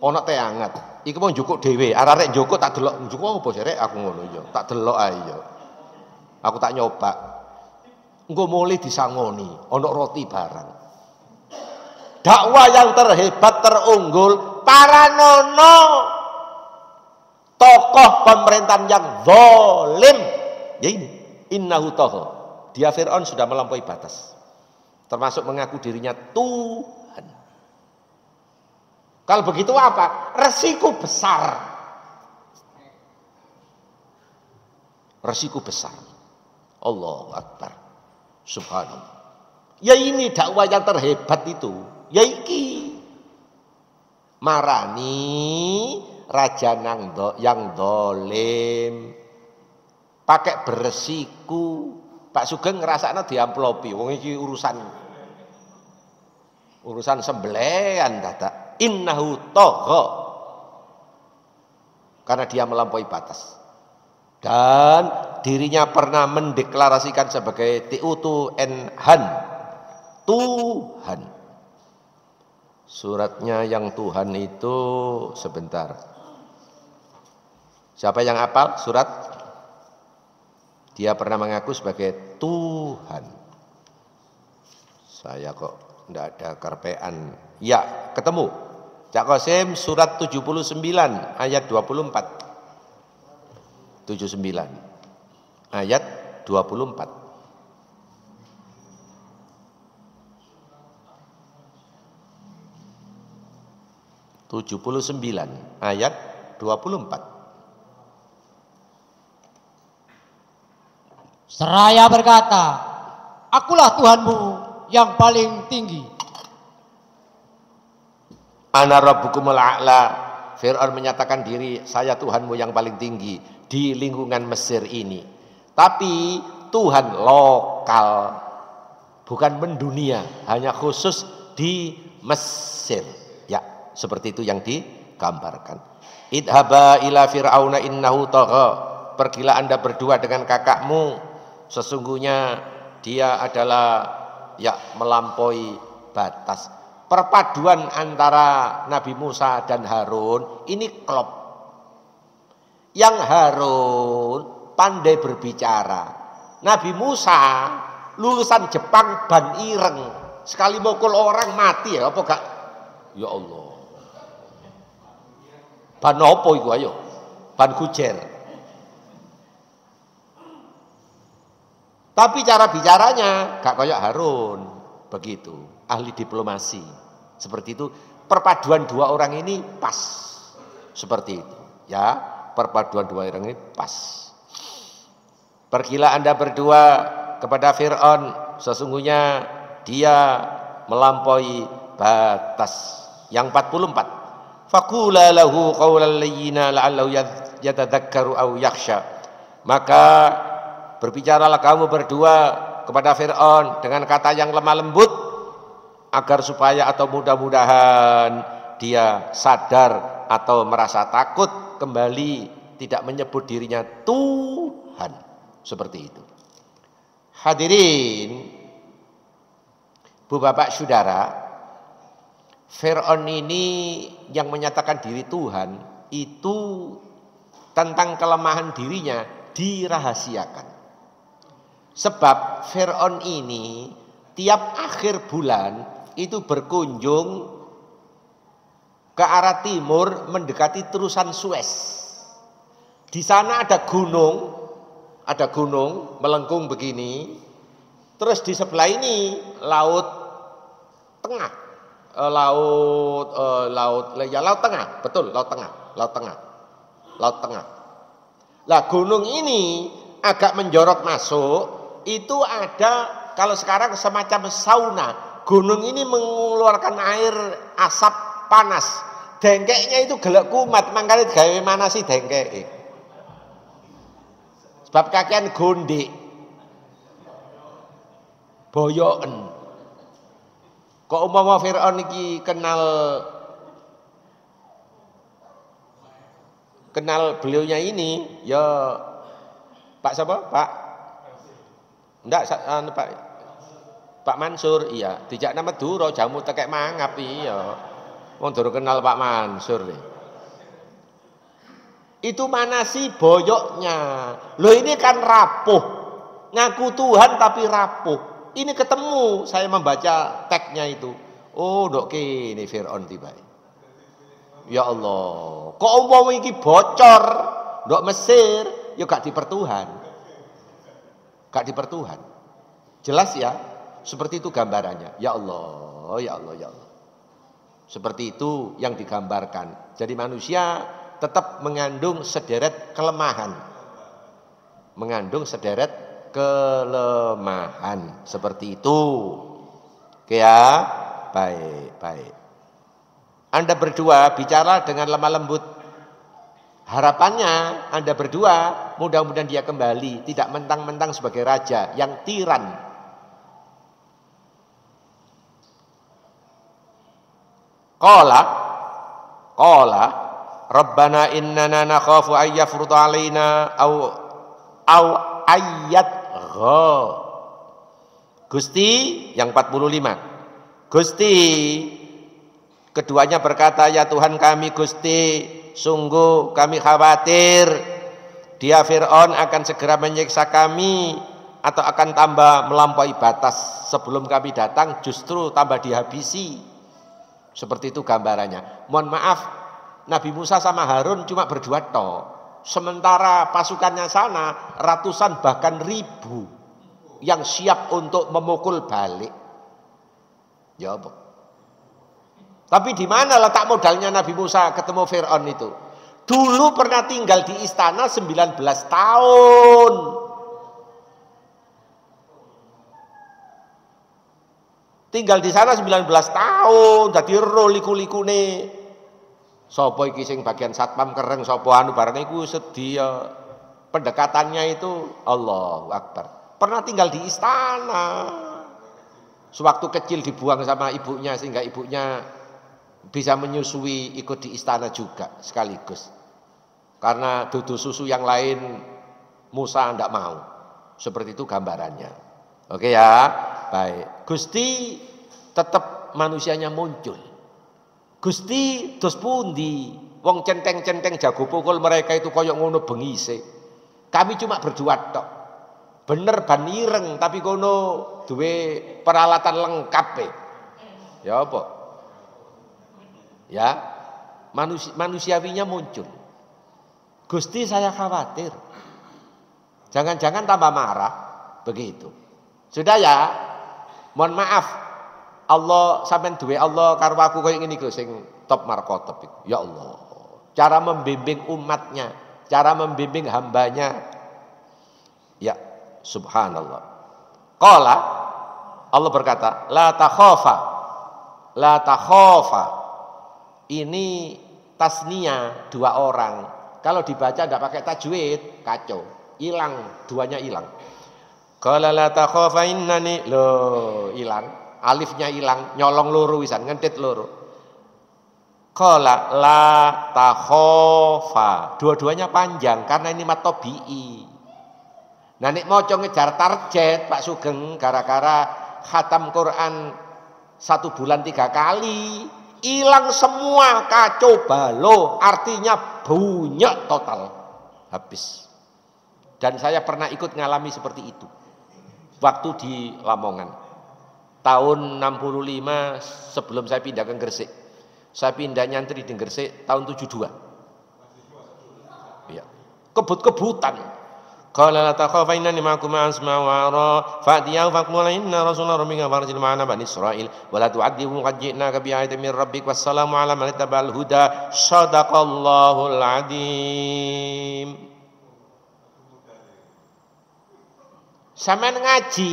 Speaker 1: Ana teh anget. Iku mau njukuk dhewe. Arek njukuk tak delok, njukuk apa sih rek aku ngono ya. Tak delok ae ya. Aku tak nyoba. Engko mulai disangoni, ana roti barang. Dakwah yang terhebat terunggul para nono. Tokoh pemerintahan yang zalim, ya ini innahu tagha. Dia Fir'aun sudah melampaui batas, termasuk mengaku dirinya Tuhan. Kalau begitu apa? Resiko besar. Resiko besar. Allahu Akbar. Subhanallah. Ya ini dakwah yang terhebat itu. Ya iki. Marani raja yang dolim pakai beresiko. Pak Sugeng ngerasakna diamplopi wong iki urusan sembelian dadak. Innahu tagha, karena dia melampaui batas dan dirinya pernah mendeklarasikan sebagai Tuhan. Suratnya yang Tuhan itu sebentar. Siapa yang hafal surat? Dia pernah mengaku sebagai Tuhan. Saya kok tidak ada karpean. Ya, ketemu. Cak Qasim surat 79 ayat 24. 79 ayat 24. 79 ayat 24.
Speaker 2: Seraya berkata, akulah Tuhanmu yang paling tinggi.
Speaker 1: Ana rabbukumul a'la. Fir'aun menyatakan diri, saya Tuhanmu yang paling tinggi di lingkungan Mesir ini. Tapi Tuhan lokal, bukan mendunia, hanya khusus di Mesir. Ya, seperti itu yang digambarkan. Idhaba ila fir'auna innahu tagha. Pergilah Anda berdua dengan kakakmu, sesungguhnya dia adalah ya melampaui batas. Perpaduan antara Nabi Musa dan Harun ini klop. Yang Harun pandai berbicara, Nabi Musa lulusan Jepang ban ireng. Sekali mukul orang mati ya apa gak? Ya Allah. Ban apa iku ayo? Ban kujer. Tapi cara bicaranya gak kayak Harun begitu, ahli diplomasi. Seperti itu, perpaduan dua orang ini pas. Seperti itu, ya. Perpaduan dua orang ini pas. Pergilah Anda berdua kepada Fir'aun, sesungguhnya dia melampaui batas. Yang 44. Faqula lahu qawlan layyina la'allahu yatadzakkaru aw yakhsha. Maka berbicaralah kamu berdua kepada Fir'aun dengan kata yang lemah lembut agar supaya atau mudah-mudahan dia sadar atau merasa takut kembali tidak menyebut dirinya Tuhan. Seperti itu. Hadirin, Bu Bapak Saudara, Fir'aun ini yang menyatakan diri Tuhan itu tentang kelemahan dirinya dirahasiakan. Sebab Fir'aun ini tiap akhir bulan itu berkunjung ke arah timur mendekati terusan Suez. Di sana ada gunung melengkung begini. Terus di sebelah ini laut tengah. Laut tengah, betul, laut tengah. Lah gunung ini agak menjorok masuk, itu ada kalau sekarang semacam sauna. Gunung ini mengeluarkan air asap panas. Dengkeknya itu gelek kumat, makanya gawe mana sih dengkek? Sebab kakean gondek. Boyoken. Kok umpama Fir'aun iki kenal beliaunya ini ya Pak siapa? Pak Mansur, iya. Dijak nama Duro jamu tekek mangap iya. Wong durung kenal Pak Mansur nih. Itu mana sih boyoknya? Loh ini kan rapuh. Ngaku Tuhan tapi rapuh. Ini ketemu saya membaca teksnya itu. Oh, dok kene Fir'aun tiba. Ya Allah, kok umpama iki bocor, dok Mesir, ya gak dipertuhan. Gak dipertuhan. Jelas ya? Seperti itu gambarannya. Ya Allah, ya Allah, ya Allah. Seperti itu yang digambarkan. Jadi manusia tetap mengandung sederet kelemahan. Mengandung sederet kelemahan seperti itu. Oke ya, baik. Anda berdua bicara dengan lemah lembut. Harapannya Anda berdua mudah-mudahan dia kembali, tidak mentang-mentang sebagai raja yang tiran. Qala Rabbana innana nakhafu ay yafruta alaina au ayat Gusti yang 45. Gusti keduanya berkata, ya Tuhan kami Gusti, sungguh kami khawatir dia Fir'aun akan segera menyiksa kami atau akan tambah melampaui batas. Sebelum kami datang justru tambah dihabisi. Seperti itu gambarannya. Mohon maaf, Nabi Musa sama Harun cuma berdua toh. Sementara pasukannya sana ratusan bahkan ribu yang siap untuk memukul balik. Ya apa? Tapi di mana letak modalnya Nabi Musa ketemu Fir'aun itu? Dulu pernah tinggal di istana 19 tahun. Tinggal di sana 19 tahun, jadi liku-liku nih. Sopo iki sing bagian satpam kereng, sopo anu barang iku sedia. Pendekatannya itu Allahu Akbar. Pernah tinggal di istana. Sewaktu kecil dibuang sama ibunya sehingga ibunya bisa menyusui ikut di istana juga sekaligus. Karena dudu susu yang lain Musa ndak mau. Seperti itu gambarannya. Oke ya, baik. Gusti tetap manusianya muncul. Gusti dos pundi wong centeng-centeng jago pukul mereka itu koyok ngono bengise. Kami cuma berdua tok. Bener ban ireng tapi kono duwe peralatan lengkap ya apa? Ya, manusiawinya muncul. Gusti saya khawatir. Jangan-jangan tambah marah begitu. Sudah ya. Mohon maaf. Allah sampean duwe Allah karo aku koyo ngene iki sing top markotop iku. Ya Allah. Cara membimbing umatnya, cara membimbing hambanya. Ya, subhanallah. Qala Allah berkata, la takhafa. La takhafa. Ini tasnia dua orang. Kalau dibaca tidak pakai tajwid, kacau. Hilang, duanya hilang. Qala la takhafa innani, loh hilang. Alifnya hilang, nyolong loro wisan, ngentit loro. Qala la takhafa. Dua-duanya panjang karena ini matobi'i. Nah nek maca ngejar target Pak Sugeng gara-gara khatam Quran 1 bulan 3 kali, hilang semua, kacau balau, artinya bunyi total, habis. Dan saya pernah ikut ngalami seperti itu waktu di Lamongan tahun 65 sebelum saya pindah ke Gresik. Saya pindah nyantri di Gresik tahun 72. Ya. Kebut-kebutan. Qala la takhafa innani ma'akum asma wa ara fa'tiyahu faqul inna rasulullah rabbika farsil ma'ana bani Israil wa la tu'adzibu qad ji'naka bi ayatin min rabbik wassalamu ala man ittaba'al huda shadaqallahul adzim. Sampeyan ngaji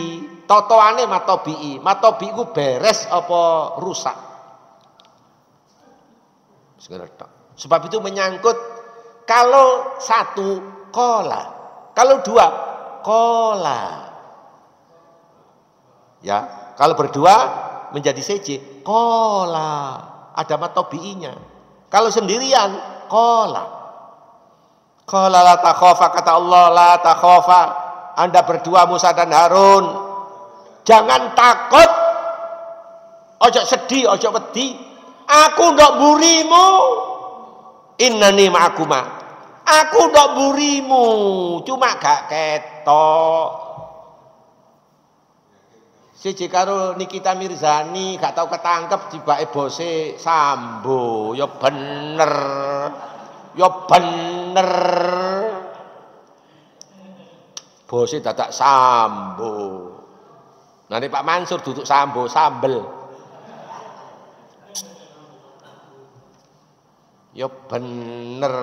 Speaker 1: totoane matobi'i ku beres apa rusak? Sebab itu menyangkut kalau satu qala, kalau dua kola, ya. Kalau berdua menjadi CJ kola, ada matobi'inya. Kalau sendirian kola. Kola la takhafa, kata Allah la takhafa. Anda berdua Musa dan Harun, jangan takut, ojo sedih, ojo wedi. Aku ndak burimu, innani ma'akuma. Aku ndak burimu, cuma gak ketok. Siji karo Nikita Mirzani gak tau ketangkep tibake bose Sambo, ya bener. Ya bener. Bose dadak Sambo. Nanti Pak Mansur duduk Sambo, sambel. Ya bener.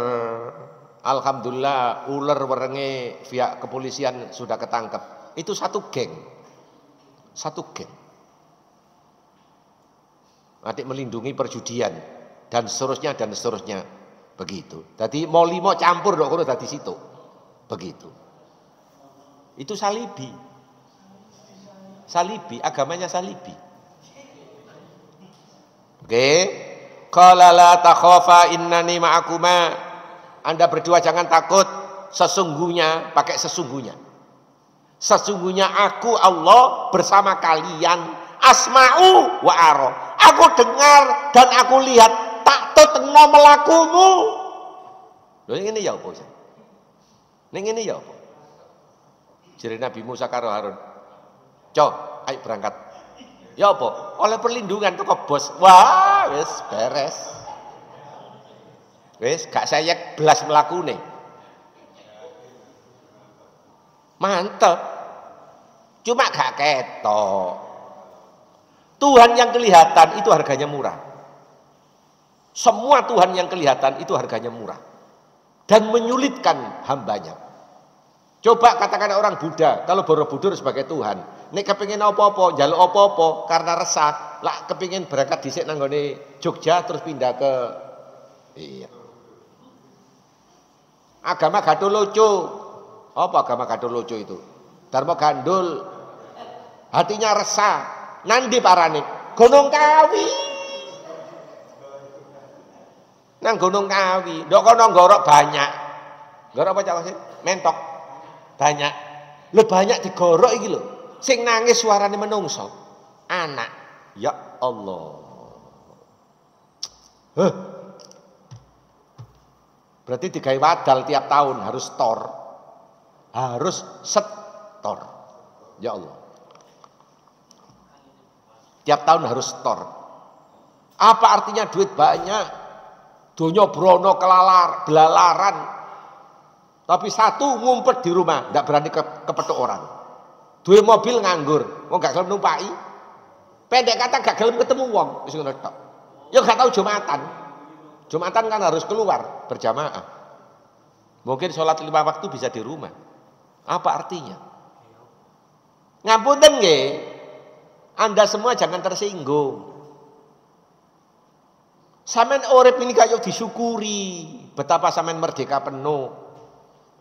Speaker 1: Alhamdulillah ular werenge pihak kepolisian sudah ketangkep. Itu satu geng. Satu geng. Nanti melindungi perjudian dan seterusnya dan seterusnya. Begitu. Jadi mau limo campur dok kalau dari situ. Begitu. Itu Salibi. Salibi, agamanya Salibi. Oke. Qala la takhafa innani ma'akuma. Anda berdua jangan takut, sesungguhnya, pakai sesungguhnya. Sesungguhnya aku Allah bersama kalian, asma'u wa ara. Aku dengar dan aku lihat, tak tetengno melakumu. Loh ini ya apa? Ini ya apa? Jadi Nabi Musa karo Harun. Cok, ayo berangkat. Ya apa? Oleh perlindungan tuh ke bos. Wah, wis beres. Wis gak sayek belas melakune. Mantep. Cuma gak ketok. Tuhan yang kelihatan itu harganya murah. Semua Tuhan yang kelihatan itu harganya murah. Dan menyulitkan hambanya. Coba katakan orang Buddha, kalau Borobudur sebagai Tuhan, nek kepingin apa-apa, njaluk apa-apa karena resah, lah kepingin berangkat dhisik nang nggone Jogja terus pindah ke iya. Agama Gaduh Lucu. Apa agama Gaduh Lucu itu? Dharma Gandul. Hatinya resah. Nandi parane? Gunung Kawi. Nang Gunung Kawi. Ndok kono ngorok banyak. Ngorok apa cak sih? Mentok. Banyak. Lho banyak digorok iki lho. Sing nangis suarane menungso. Anak. Ya Allah. Berarti digawe wadal tiap tahun harus tor. Harus set store. Ya Allah. Tiap tahun harus store. Apa artinya duit banyak? Donya brono belalaran. Tapi satu ngumpet di rumah, tidak berani kepethuk orang. Duwe mobil nganggur, wong gak gelem numpaki. Pendek kata gak gelem ketemu wong, wis ngono tok. Ya gak tahu Jumatan. Jumatan kan harus keluar berjamaah. Mungkin sholat 5 waktu bisa di rumah. Apa artinya? Ngapunten nggih. Anda semua jangan tersinggung. Sampeyan urip ini kaya disyukuri, betapa sampeyan merdeka penuh.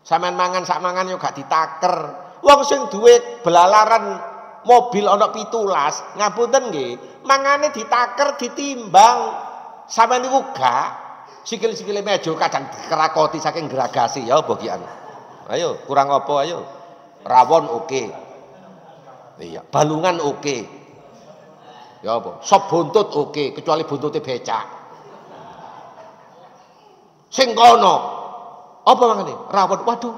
Speaker 1: Sampeyan mangan sak mangan yo gak ditaker. Wong sing duwe belalaran mobil ana 17, ngapunten nggih, mangane ditaker ditimbang. Sampeyan niku gak sikil-sikile meja kadang dikerakoti saking geragasi ya bagian. Ayo, kurang apa ayo? Rawon oke. Iya, balungan oke. Ya apa? Sop buntut oke, kecuali buntute becak. Sing kono apa mangane? Rawon. Waduh,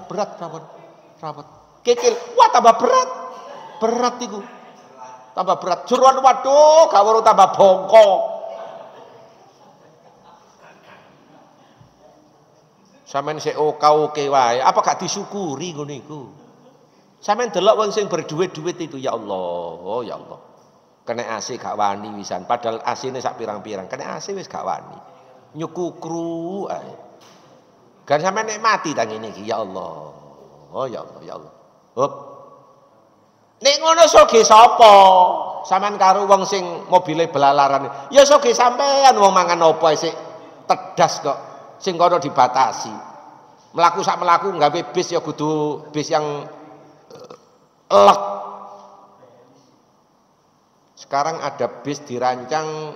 Speaker 1: berat rawon. Kikil, wah tambah berat. Berat iku. Tambah berat. Jeruan waduh, gak weruh tambah bongkok. Sampeyan sik oke wae, apa gak disyukuri ngono iku? Sampeyan delok wong sing berduit-duit itu ya Allah, oh ya Allah. Kena AC gak wani wisan, padahal AC-ne sak pirang-pirang, kena AC wis gak wani. Nyukukru ae. Kan sampeyan nikmati ta ngene iki ya Allah. Oh ya Allah, ya Allah. Hop. Nek ngono soge sapa? Sampeyan karo wong sing mobile belalaran. Ya soge sampeyan wong mangan apa sik tedas kok. Sing kono dibatasi. Melaku sak melaku nggawe bis ya kudu bis yang elek. Sekarang ada bis dirancang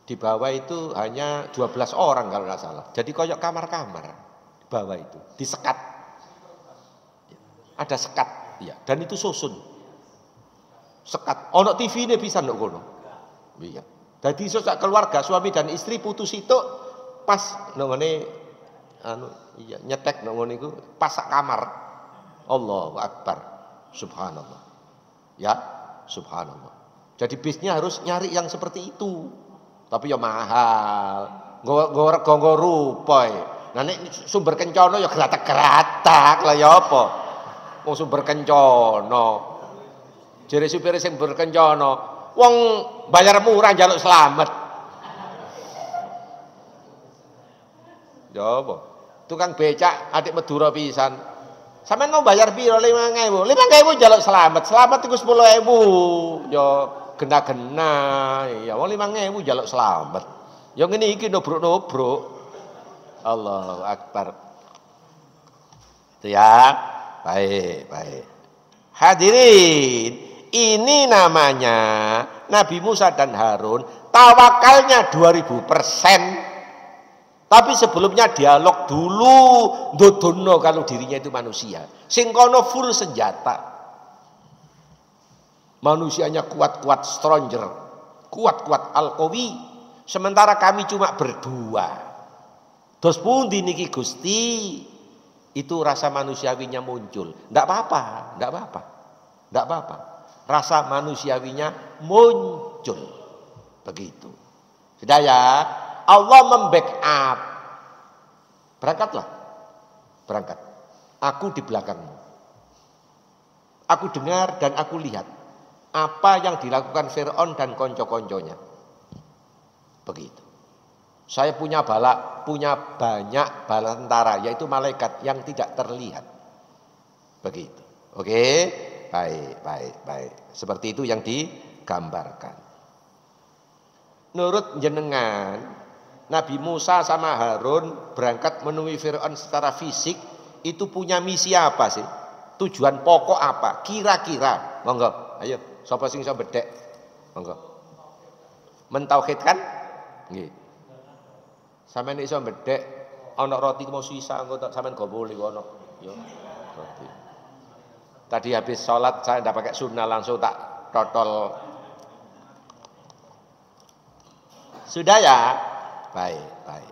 Speaker 1: di bawah itu hanya 12 orang kalau nggak salah. Jadi koyok kamar-kamar di bawah itu disekat. Ada sekat, ya. Dan itu susun. Sekat. Ono TV ini bisa ndok kono. Iya. Jadi sak keluarga suami dan istri putus itu pas nongone anu iya nyetek nongone iku pas sak kamar. Allahu Akbar. Subhanallah. Ya, subhanallah. Jadi bisnya harus nyari yang seperti itu. Tapi ya mahal. Nggo rupa. Nah nek sumber kencono ya gratak-gratak lah ya apa. Wong sumber kencono. Jere supir sing berkencono, wong bayar murah njaluk selamat. Ya apa? Tukang becak adik Madura pisan. Sampeyan mau bayar piro? 5.000. 5.000 njaluk selamat. Selamat iku 10.000. Ya gena-gena. Ya wong 5.000 njaluk selamat. Ya ngene iki nobrok-nobrok. Allahu Akbar. Itu ya. Baik. Hadirin, ini namanya Nabi Musa dan Harun tawakalnya 2000%. Tapi sebelumnya dialog dulu, ndodono kalau dirinya itu manusia. Sing kono full senjata. Manusianya kuat-kuat stronger, kuat-kuat al-qawi. Sementara kami cuma berdua. Terus pundi niki Gusti? Itu rasa manusiawinya muncul. Enggak apa-apa. Rasa manusiawinya muncul. Begitu. Sudah ya? Allah membackup. Berangkatlah. Berangkat. Aku di belakangmu. Aku dengar dan aku lihat apa yang dilakukan Fir'aun dan konco-konconya. Begitu. Saya punya banyak bala tentara, yaitu malaikat yang tidak terlihat. Begitu. Oke? Baik. Seperti itu yang digambarkan. Menurut jenengan, Nabi Musa sama Harun berangkat menemui Fir'aun secara fisik, itu punya misi apa sih? Tujuan pokok apa? Kira-kira. Monggo, ayo, sapa sing iso bedhek? Monggo. Mentauhidkan? Nggih. Sampeyan iso bedhek ana roti mau sisa engko sampeyan go boleh ono. Yo. Roti. Tadi habis sholat saya ndak pakai sunnah langsung tak totol. Sudah ya? Baik.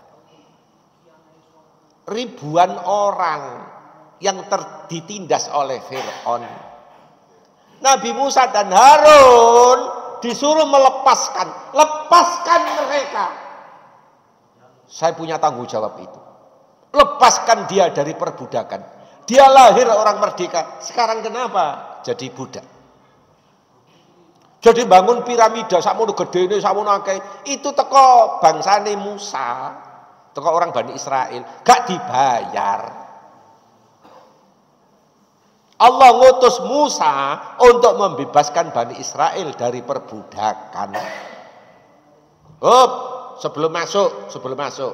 Speaker 1: Ribuan orang yang ditindas oleh Fir'aun. Nabi Musa dan Harun disuruh lepaskan mereka. Saya punya tanggung jawab itu. Lepaskan dia dari perbudakan. Dia lahir orang merdeka, sekarang kenapa jadi budak? Jadi bangun piramida sakmono gedene sakmono akeh, itu teko bangsane Musa, teko orang Bani Israel, gak dibayar. Allah ngutus Musa untuk membebaskan Bani Israel dari perbudakan. Sebelum masuk.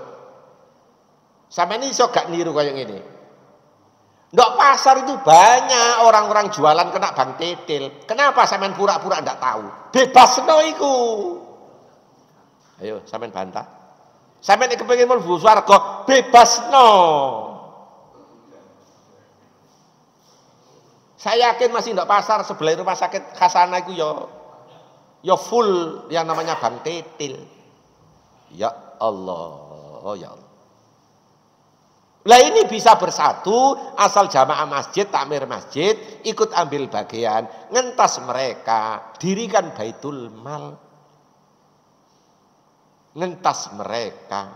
Speaker 1: Sampeyan iso gak niru kaya ngene? Ndok pasar itu banyak orang-orang jualan kena bang tetel. Kenapa sampean pura-pura ndak tahu? Bebasno iku. Ayo sampean bantah. Sampean kepengin mlebu swarga, bebasno. Saya yakin masih ndak pasar sebelah rumah sakit Hasanah iku ya full yang namanya bang tetel. Ya Allah, ya Allah. Lah ini bisa bersatu asal jamaah masjid, takmir masjid, ikut ambil bagian, ngentas mereka, dirikan baitul mal. Ngentas mereka.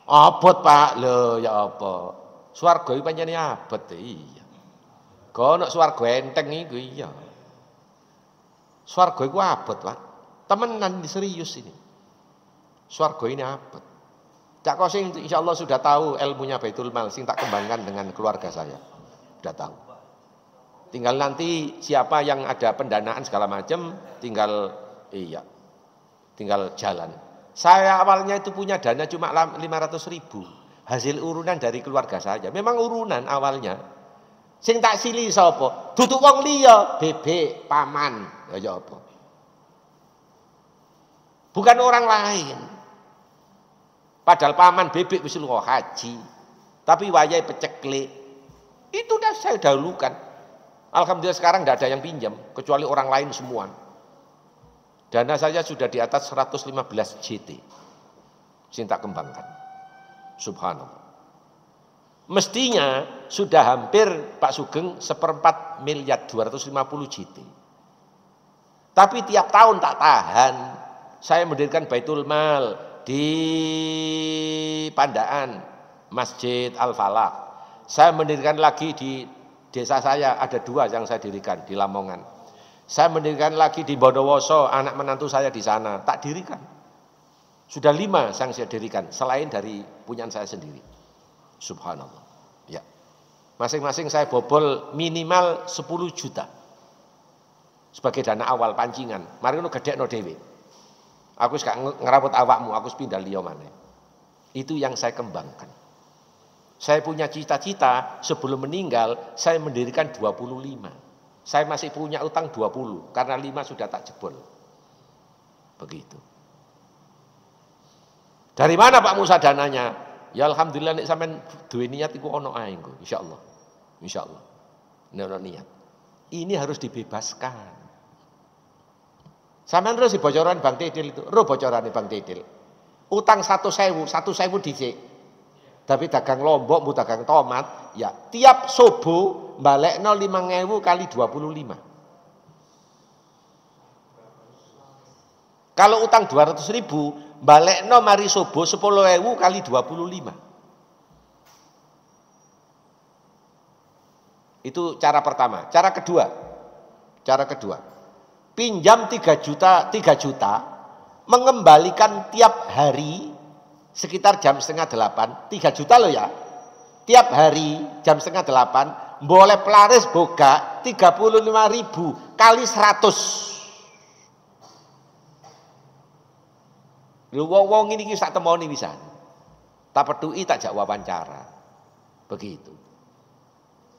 Speaker 1: Abot Pak, lho ya apa? Swarga iki pancene abot iya. Kono swarga enteng iku iya. Swarga iku abot, Pak. Temenan serius ini. Swarga ini abot. Cak Kosim insya Allah sudah tahu ilmunya Baitul Mal, sing tak kembangkan dengan keluarga saya. Sudah tahu. Tinggal nanti siapa yang ada pendanaan segala macam, tinggal jalan. Saya awalnya itu punya dana cuma 500.000. Hasil urunan dari keluarga saya. Memang urunan awalnya. Sing tak sili sapa? Duduk wong liya, bebek, paman, ya apa. Bukan orang lain. Padahal paman bebek wis lunga haji. Tapi wayahe peceklik. Itu udah saya dahulukan. Alhamdulillah sekarang tidak ada yang pinjam kecuali orang lain semua. Dana saya sudah di atas 115 JT. Sing tak kembangkan. Subhanallah. Mestinya sudah hampir Pak Sugeng 1/4 miliar 250 JT. Tapi tiap tahun tak tahan. Saya mendirikan Baitul Mal di Pandaan, Masjid Al-Falah. Saya mendirikan lagi di desa saya, ada 2 yang saya dirikan di Lamongan. Saya mendirikan lagi di Bondowoso, anak menantu saya di sana, tak dirikan. Sudah 5 yang saya dirikan, selain dari punyaan saya sendiri. Subhanallah. Ya. Masing-masing saya bobol minimal 10 juta. Sebagai dana awal pancingan. Mari ngono gedekno dhewe. Aku gak ngerabut awakmu, aku pindah liya maneh. Itu yang saya kembangkan. Saya punya cita-cita sebelum meninggal, saya mendirikan 25. Saya masih punya utang 20, karena 5 sudah tak jebol. Begitu. Dari mana Pak Musa dananya? Ya alhamdulillah nek sampean duwe niat iku ana ae engko, insyaallah. Insyaallah. Nek ana niat. Ini harus dibebaskan. Sampeyan terus bocoran Bang Tidil itu, roh bocorane Bang Tidil. Utang 1.000 dhisik. Tapi dagang lombok, mu dagang tomat, ya tiap subuh balekno 5.000 kali 25. Kalau utang 200.000, balekno mari subuh 10.000 kali 25. Itu cara pertama. Cara kedua. Pinjam 3 juta, mengembalikan tiap hari sekitar jam 7:30, 3 juta loh ya. Tiap hari jam 7:30, boleh pelaris boga 35.000 kali 100. Lho wong ini sak temoni pisan. Tak pedui tak jak wawancara. Begitu.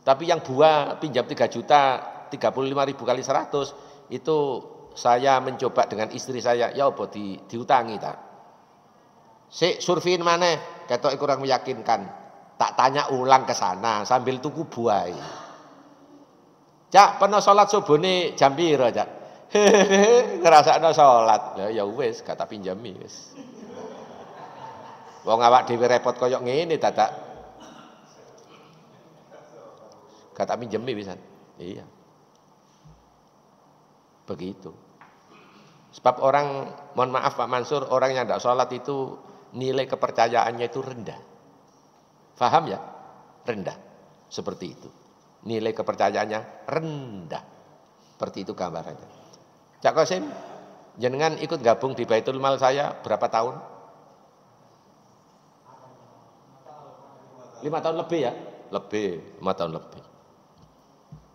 Speaker 1: Tapi yang buah pinjam 3 juta, 35.000 kali 100, itu saya mencoba dengan istri saya, ya apa diutangi tak. Sik surveiin maneh, ketok kurang meyakinkan. Tak tanya ulang ke sana sambil tuku buah. Cak, pernah sholat subuhne jam piro, Cak? Ngrasakno sholat. Lah ya wis, gak tak pinjami wis. Wong awak dhewe repot koyo ngene dadak. gak tak pinjemi pisan. Iya. Begitu. Sebab orang, mohon maaf Pak Mansur, orang yang tidak sholat itu nilai kepercayaannya itu rendah. Faham ya? Rendah. Seperti itu. Nilai kepercayaannya rendah. Seperti itu gambarannya. Cak Qasim, jenengan ikut gabung di Baitul Mal saya berapa tahun? 5 tahun lebih ya? Lebih, 5 tahun lebih.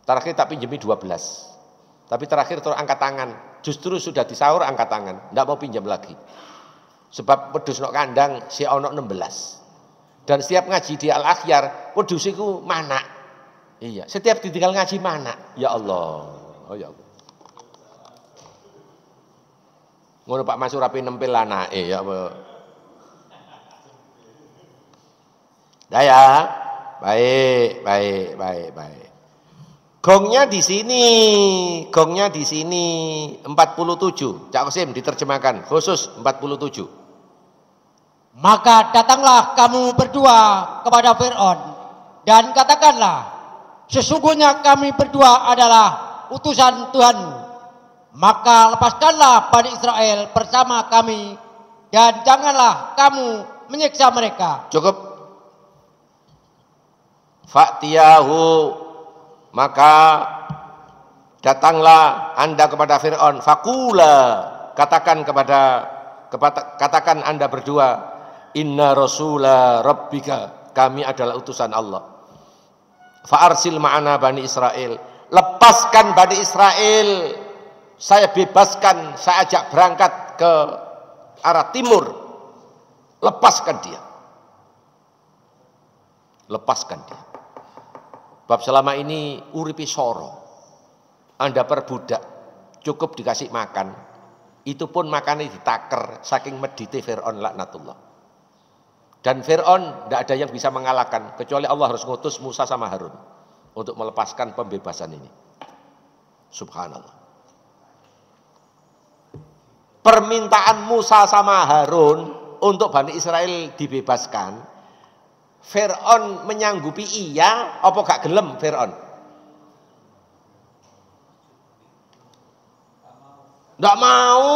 Speaker 1: Terakhir tak pinjemi 12. Tapi terakhir terus angkat tangan. Justru sudah disaur angkat tangan. Tidak mau pinjam lagi. Sebab wedhus nok kandang si ono 16. Dan setiap ngaji di Al-Akhyar, wedhus iku mana? Iya, setiap ditinggal ngaji mana? Ya Allah. Oh ya Allah. Ngono Pak Mansur ape nempel anake ya apa. Dah ya. Baik. Gongnya di sini 47. Cak Qasim diterjemahkan khusus 47.
Speaker 2: Maka datanglah kamu berdua kepada Fir'aun dan katakanlah, sesungguhnya kami berdua adalah utusan Tuhanmu. Maka lepaskanlah Bani Israel bersama kami dan janganlah kamu menyiksa mereka.
Speaker 1: Cukup. Fa'tiyahu, maka datanglah Anda kepada Fir'aun. Fakula, katakan Anda berdua, inna rasula rabbika, kami adalah utusan Allah. Fa'arsil ma'ana Bani Israel, lepaskan Bani Israel, saya bebaskan, saya ajak berangkat ke arah timur. Lepaskan dia. Bab selama ini uripi soro. Anda perbudak, cukup dikasih makan. Itu pun makannya ditaker saking medite Fir'aun laknatullah. Dan Fir'aun tidak ada yang bisa mengalahkan kecuali Allah harus ngutus Musa sama Harun untuk melepaskan pembebasan ini. Subhanallah. Permintaan Musa sama Harun untuk Bani Israel dibebaskan, Fir'aun menyanggupi iya, apa gak gelem Fir'aun? Nggak mau.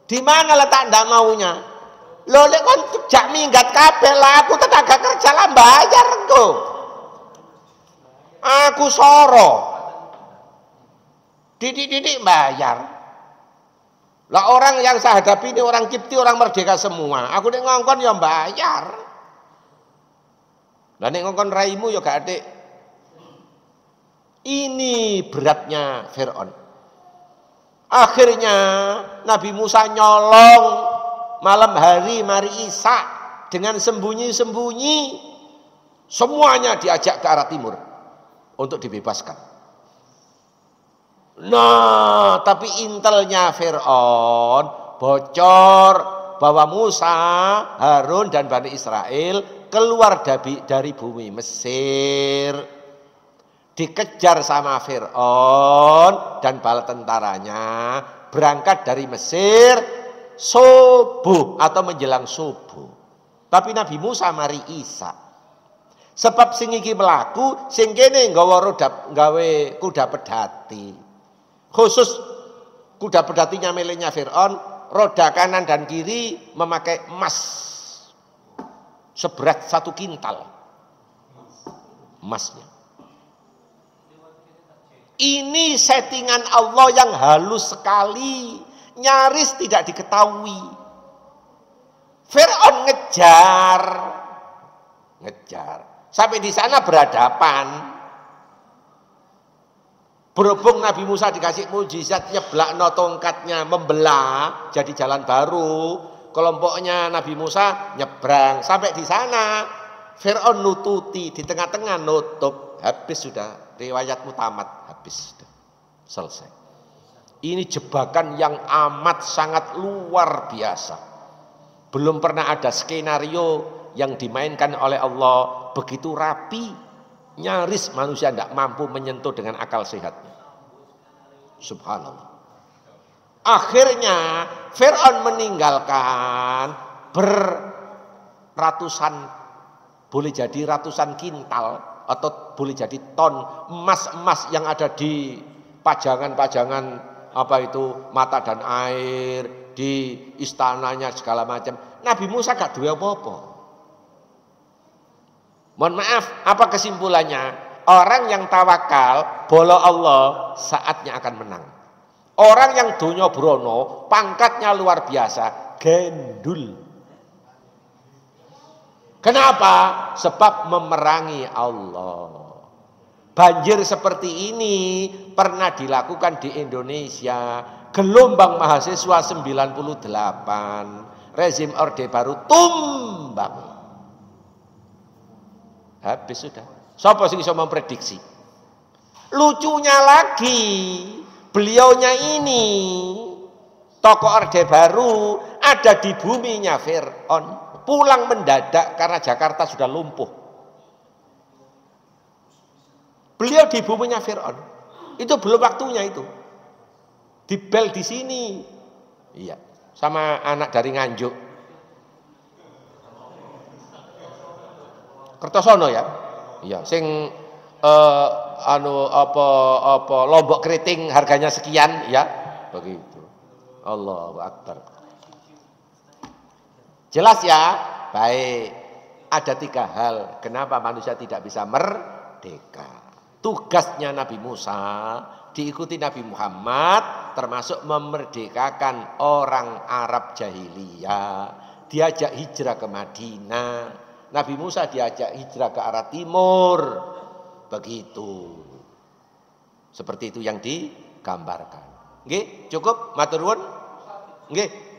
Speaker 1: Di mana letak nggak maunya? Lo lek kon jak minggat kabeh lah, aku tenaga kerja lah bayar engko. Aku soro. Didik bayar. Lah orang yang saya hadapi ini orang Kipti, orang merdeka semua. Aku nek ngongkon ya bayar. Lah nek ngongkon raimu ya gak adik. Ini beratnya Fir'aun. Akhirnya Nabi Musa nyolong malam hari mari Isa dengan sembunyi-sembunyi, semuanya diajak ke arah timur untuk dibebaskan. Nah, tapi intelnya Fir'aun bocor bahwa Musa, Harun dan Bani Israel keluar dari bumi Mesir, dikejar sama Fir'aun dan bala tentaranya, berangkat dari Mesir subuh atau menjelang subuh. Tapi Nabi Musa mari Isa. Sebab sing iki mlaku, sing kene gawe kuda pedati. Khusus kuda pedatinya miliknya Fir'aun, roda kanan dan kiri memakai emas seberat 1 kintal emasnya. Ini settingan Allah yang halus sekali, nyaris tidak diketahui. Fir'aun ngejar sampai di sana berhadapan. Berhubung Nabi Musa dikasih mujizat, nyeblakno tongkatnya membelah jadi jalan baru. Kelompoknya Nabi Musa nyebrang sampai di sana. Fir'aun nututi di tengah-tengah nutup, habis sudah riwayatmu tamat, habis sudah selesai. Ini jebakan yang amat sangat luar biasa. Belum pernah ada skenario yang dimainkan oleh Allah begitu rapi, nyaris manusia tidak mampu menyentuh dengan akal sehatnya. Subhanallah. Akhirnya Fir'aun meninggalkan berratusan, boleh jadi ratusan kintal atau boleh jadi ton emas-emas yang ada di pajangan-pajangan apa itu mata dan air di istananya segala macam. Nabi Musa gak duwe apa-apa. Mohon maaf, apa kesimpulannya? Orang yang tawakal bolo Allah saatnya akan menang. Orang yang donya brono pangkatnya luar biasa gendul. Kenapa? Sebab memerangi Allah. Banjir seperti ini pernah dilakukan di Indonesia. Gelombang mahasiswa 98. Rezim Orde Baru tumbang. Habis sudah. Siapa sih bisa memprediksi? Lucunya lagi, beliaunya ini tokoh Orde Baru ada di buminya Fir'aun. Pulang mendadak karena Jakarta sudah lumpuh. Beliau di buminya Fir'aun. Itu belum waktunya itu. Dibel di sini. Iya, sama anak dari Nganjuk. Kertosono ya. Iya, sing lombok keriting harganya sekian ya, begitu. Allahu Akbar. Jelas ya? Baik. Ada 3 hal kenapa manusia tidak bisa merdeka. Tugasnya Nabi Musa diikuti Nabi Muhammad termasuk memerdekakan orang Arab jahiliyah. Diajak hijrah ke Madinah. Nabi Musa diajak hijrah ke arah timur. Begitu. Seperti itu yang digambarkan. Nggih, cukup matur nuwun. Nggih.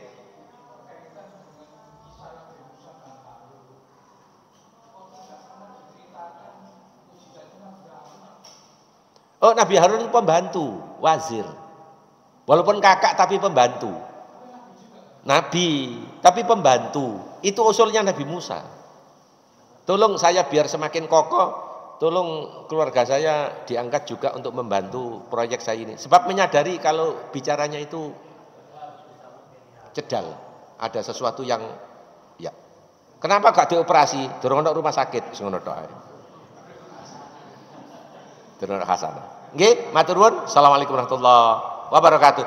Speaker 1: Oh, Nabi Harun itu pembantu, wazir. Walaupun kakak tapi pembantu. Nabi, tapi pembantu. Itu usulnya Nabi Musa. Tolong saya biar semakin kokoh, tolong keluarga saya diangkat juga untuk membantu proyek saya ini. Sebab menyadari kalau bicaranya itu cedal. Ada sesuatu yang ya. Kenapa gak dioperasi? Durung ono rumah sakit, ngono tok ae. Durung ono hasanah. Nggih, matur nuwun. Assalamualaikum warahmatullahi wabarakatuh.